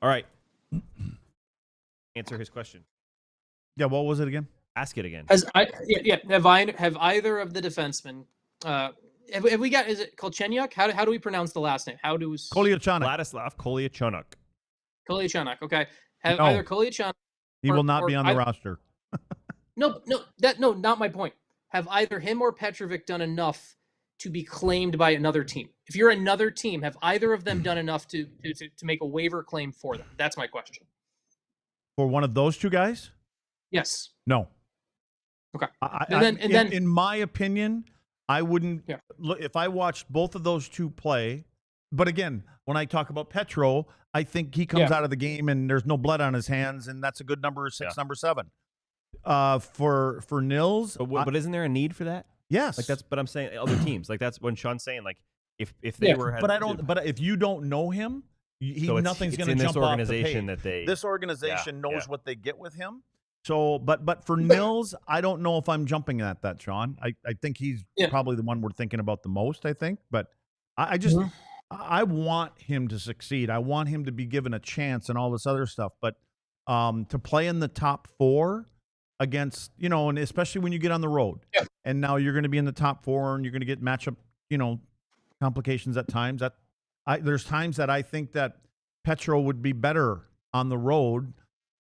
All right. Answer his question. Yeah, what was it again? Ask it again. Have either of the defensemen? Have we got? Is it Kolchenyuk? How do we pronounce the last name? Kolyachonok. Vladislav Kolyachonok. Kolyachonok. Okay. Have No. either Kolyachonok? He will not be on the roster. No, not my point. Have either him or Petrovic done enough to be claimed by another team? If you're another team, have either of them done enough to make a waiver claim for them? That's my question. For one of those two guys? Yes. No. Okay. In my opinion, I wouldn't look if I watched both of those two play. But again, when I talk about Petro, I think he comes out of the game and there's no blood on his hands, and that's a good number 6, number 7. For Nils, but isn't there a need for that? Yes. Like but I'm saying other teams. Like that's when Sean's saying like if they were. But if you don't know him, nothing's going to jump off the page. This organization knows what they get with him. So, but for Nils, I don't know if I'm jumping at that, Sean. I think he's probably the one we're thinking about the most, I think. But I just, I want him to succeed. I want him to be given a chance and all this other stuff. But to play in the top 4 against, and especially when you get on the road. Yeah. And now you're going to be in the top 4 and you're going to get matchup, complications at times. There's times that I think that Petro would be better on the road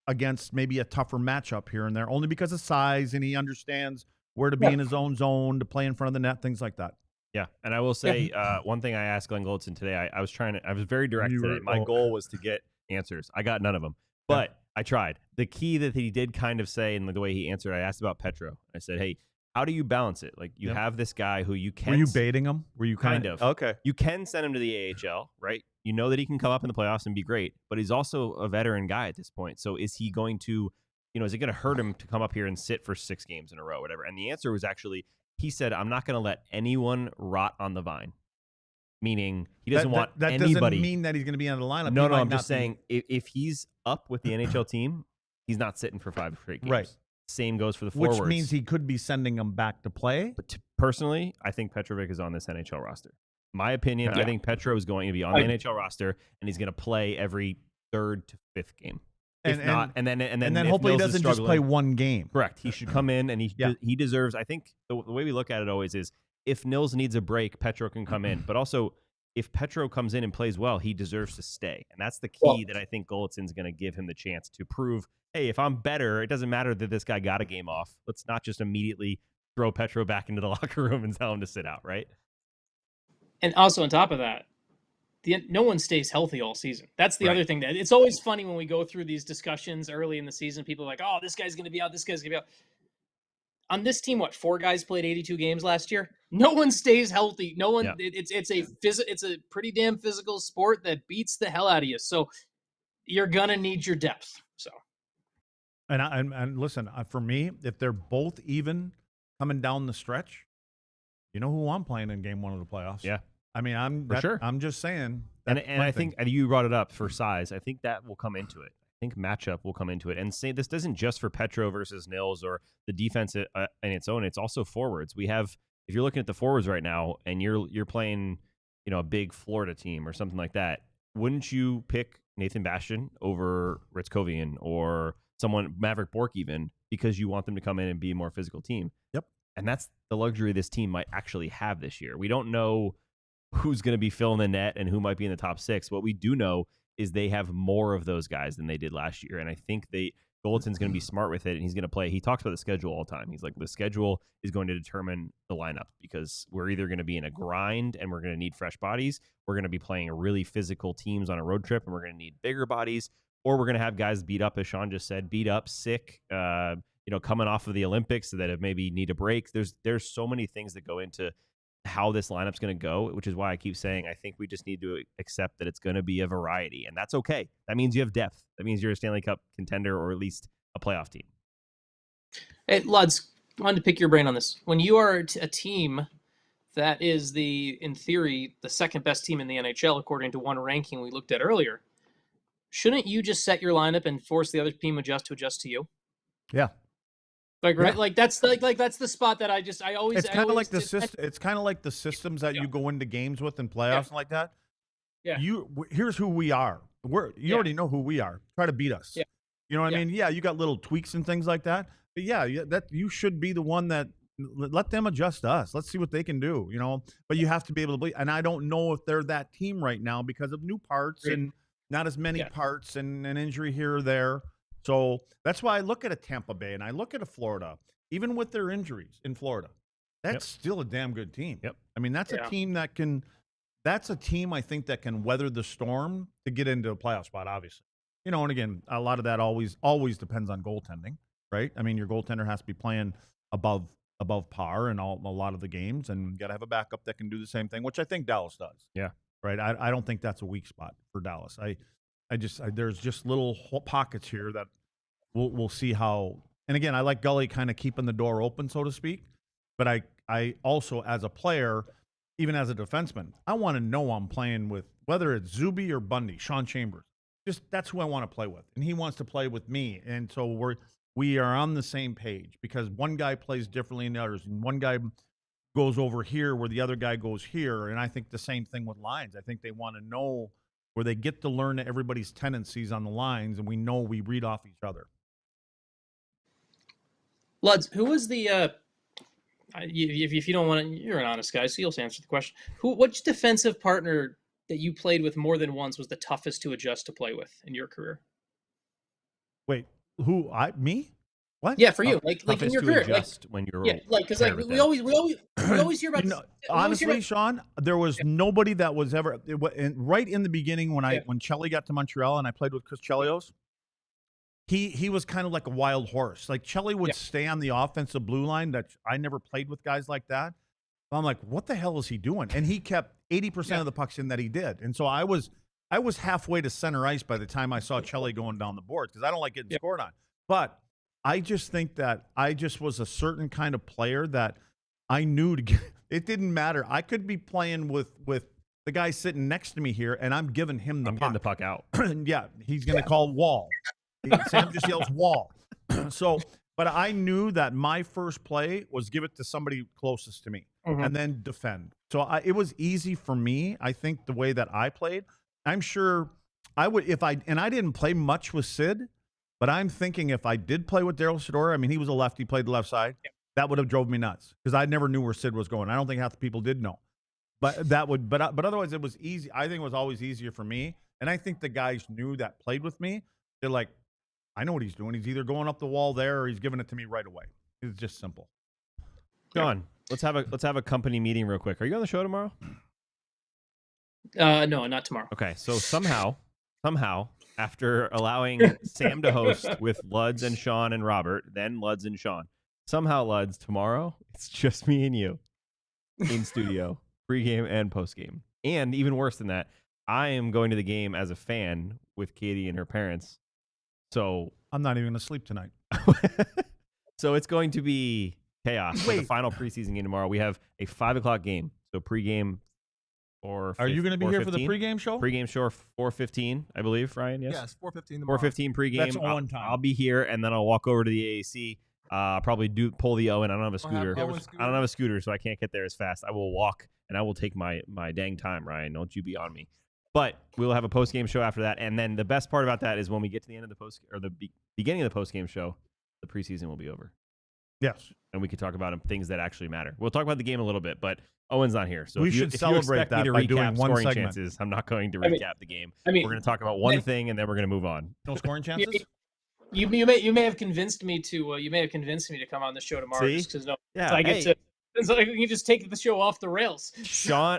against maybe a tougher matchup here and there, only because of size, and he understands where to be in his own zone, to play in front of the net, things like that. Yeah, and I will say one thing I asked Glenn Goldson today, I was very direct today. My goal was to get answers. I got none of them, but I tried. The key that he did kind of say, and the way he answered, I asked about Petro. I said, hey, how do you balance it? Like, you have this guy who you can... Were you baiting him? Were you kind of? Okay. You can send him to the AHL, right? You know that he can come up in the playoffs and be great, but he's also a veteran guy at this point. So is he going to, is it going to hurt him to come up here and sit for 6 games in a row, whatever? And the answer was actually, he said, I'm not going to let anyone rot on the vine. Meaning he doesn't want anybody. That doesn't mean that he's going to be on the lineup. No, I'm just saying if he's up with the NHL team, he's not sitting for 5 straight games. Right. Same goes for the forwards. Which means he could be sending them back to play. But personally, I think Petrovic is on this NHL roster. My opinion, I think Petro is going to be on the NHL roster, and he's going to play every 3rd to 5th game. If not, and then hopefully he doesn't just play one game. Correct. He should come in, and he deserves. I think the way we look at it always is if Nils needs a break, Petro can come in. But also, if Petro comes in and plays well, he deserves to stay, and that's the key that I think Golitson's going to give him the chance to prove. Hey, if I'm better, it doesn't matter that this guy got a game off. Let's not just immediately throw Petro back into the locker room and tell him to sit out, right? And also on top of that, no one stays healthy all season. That's the other thing. That it's always funny when we go through these discussions early in the season. People are like, oh, this guy's going to be out. This guy's going to be out. On this team, 4 guys played 82 games last year? No one stays healthy. No one. Yeah. It's a pretty damn physical sport that beats the hell out of you. So you're going to need your depth. So. And listen, for me, if they're both even coming down the stretch, you know who I'm playing in game 1 of the playoffs? Yeah. I mean, I'm just saying. And I think you brought it up for size. I think that will come into it. I think matchup will come into it. And say this isn't just for Petro versus Nils or the defense in its own. It's also forwards. We have, if you're looking at the forwards right now and you're playing, a big Florida team or something like that, wouldn't you pick Nathan Bastian over Ritzkovian or someone, Maverick Bork even, because you want them to come in and be a more physical team? Yep. And that's the luxury this team might actually have this year. We don't know who's going to be filling the net and who might be in the top 6. What we do know is they have more of those guys than they did last year. And I think Golitson's going to be smart with it, and he's going to play. He talks about the schedule all the time. He's like, the schedule is going to determine the lineup because we're either going to be in a grind and we're going to need fresh bodies. We're going to be playing really physical teams on a road trip, and we're going to need bigger bodies, or we're going to have guys beat up, as Sean just said, beat up, sick, coming off of the Olympics that have maybe need a break. There's so many things that go into how this lineup's going to go, which is why I keep saying I think we just need to accept that it's going to be a variety, and that's okay. That means you have depth. That means you're a Stanley Cup contender or at least a playoff team. Hey, Luds, I wanted to pick your brain on this. When you are a team that is in theory, the second best team in the NHL, according to one ranking we looked at earlier, shouldn't you just set your lineup and force the other team to adjust to you? Yeah. Like, right? Like that's that's the spot that I always. It's kind of like the system. It's kind of like the systems that you go into games with in playoffs and like that. Yeah. Here's who we are. You already know who we are. Try to beat us. Yeah. You know what I mean? Yeah, you got little tweaks and things like that. But yeah, that you should be the one that let them adjust to us. Let's see what they can do, you know. But you have to be able to believe. And I don't know if they're that team right now because of new parts and not as many parts and an injury here or there. So that's why I look at a Tampa Bay and I look at a Florida, even with their injuries in Florida. That's still a damn good team. Yep. I mean, that's a team that can. That's a team I think that can weather the storm to get into a playoff spot. Obviously, you know, and again, a lot of that always depends on goaltending, right? I mean, your goaltender has to be playing above par in a lot of the games, and you got to have a backup that can do the same thing, which I think Dallas does. Yeah, right. I don't think that's a weak spot for Dallas. There's just little pockets here that we'll see how. And again, I like Gully kind of keeping the door open, so to speak. But I also, as a player, even as a defenseman, I want to know I'm playing with, whether it's Zuby or Bundy, Sean Chambers. Just that's who I want to play with, and he wants to play with me. And so we are on the same page because one guy plays differently than the others, and one guy goes over here where the other guy goes here. And I think the same thing with lines. I think they want to know where they get to learn everybody's tendencies on the lines, and we know we read off each other. Luds, who was the if you don't want to, you're an honest guy, so you'll answer the question. Which defensive partner that you played with more than once was the toughest to adjust to play with in your carear? Wait, me? What? Yeah, for you, like in your career, when you're because we always hear about. Honestly, Sean, there was nobody that was ever right in the beginning when Chelly got to Montreal and I played with Chris Chelios. He was kind of like a wild horse. Like Chelly would stay on the offensive blue line. That I never played with guys like that. So I'm like, what the hell is he doing? And he kept 80% of the pucks in that he did. And so I was halfway to center ice by the time I saw Chelly going down the board because I don't like getting scored on. But I just think that I just was a certain kind of player that I knew it didn't matter. I could be playing with the guy sitting next to me here, and I'm giving him the puck. Getting the puck out. Yeah, he's going to call wall. Sam just yells wall. But I knew that my first play was give it to somebody closest to me and then defend. So it was easy for me. I think the way that I played, I'm sure I would, and I didn't play much with Sid, but I'm thinking if I did play with Daryl Sador, I mean, he was a lefty, played the left side. That would have drove me nuts because I never knew where Sid was going. I don't think half the people did know, but otherwise it was easy. I think it was always easier for me. And I think the guys knew that played with me. They're like, I know what he's doing. He's either going up the wall there or he's giving it to me right away. It's just simple. John, let's have a company meeting real quick. Are you on the show tomorrow? No, not tomorrow. Okay, so somehow, after allowing Sam to host with Luds and Sean and Robert, then Luds and Sean, somehow Luds tomorrow it's just me and you in studio, pregame and postgame, and even worse than that, I am going to the game as a fan with Katie and her parents. So I'm not even going to sleep tonight. So it's going to be chaos for the final preseason game tomorrow. We have a 5:00 game. So pregame or are you going to be here for the pregame show? Pregame show 4:15, I believe, Ryan. Yes. Yes, 4:15 tomorrow. 4:15 pregame. That's on time. I'll be here and then I'll walk over to the AAC. Probably pull the Owen. I don't have a scooter. I don't have a scooter, so I can't get there as fast. I will walk and I will take my dang time, Ryan. Don't you be on me. But we'll have a post-game show after that. And then the best part about that is when we get to the end of the beginning of the post-game show, the preseason will be over. Yes. And we can talk about things that actually matter. We'll talk about the game a little bit, but Owen's not here. So we should celebrate that by doing one segment. Chances, I'm not going to recap the game. We're going to talk about one thing and then we're going to move on. No scoring chances? You may have convinced me to come on the show tomorrow. See? Just because yeah, I get to. So you can just take the show off the rails. Sean,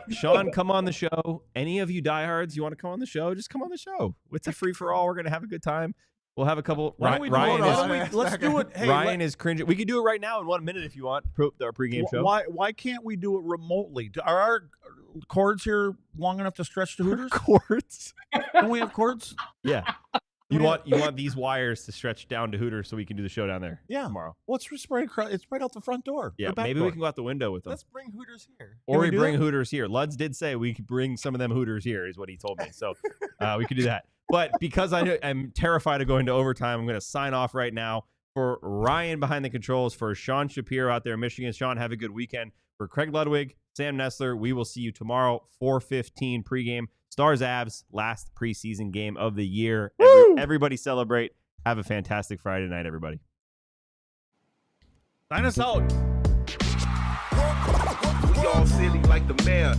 come on the show. Any of you diehards, you want to come on the show? Just come on the show. It's a free for all. We're gonna have a good time. We'll have a couple. Let's do it. Hey, Ryan is cringing. We can do it right now in 1 minute if you want. Our pregame show. Why can't we do it remotely? Are our cords here long enough to stretch to Hooters? Cords? Don't we have cords? Yeah. You want these wires to stretch down to Hooters so we can do the show down there tomorrow. Well, it's right out the front door. Yeah, maybe we can go out the window with them. Let's bring Hooters here. Or we bring Hooters here. Luds did say we could bring some of them Hooters here is what he told me. So we could do that. But because I'm terrified of going to overtime, I'm going to sign off right now. For Ryan behind the controls, for Sean Shapiro out there in Michigan. Sean, have a good weekend. For Craig Ludwig, Sam Nestler, we will see you tomorrow, 4:15 pregame. Stars Avs, last preseason game of the year. Everybody celebrate. Have a fantastic Friday night, everybody. Sign us out. We all silly like the mayor.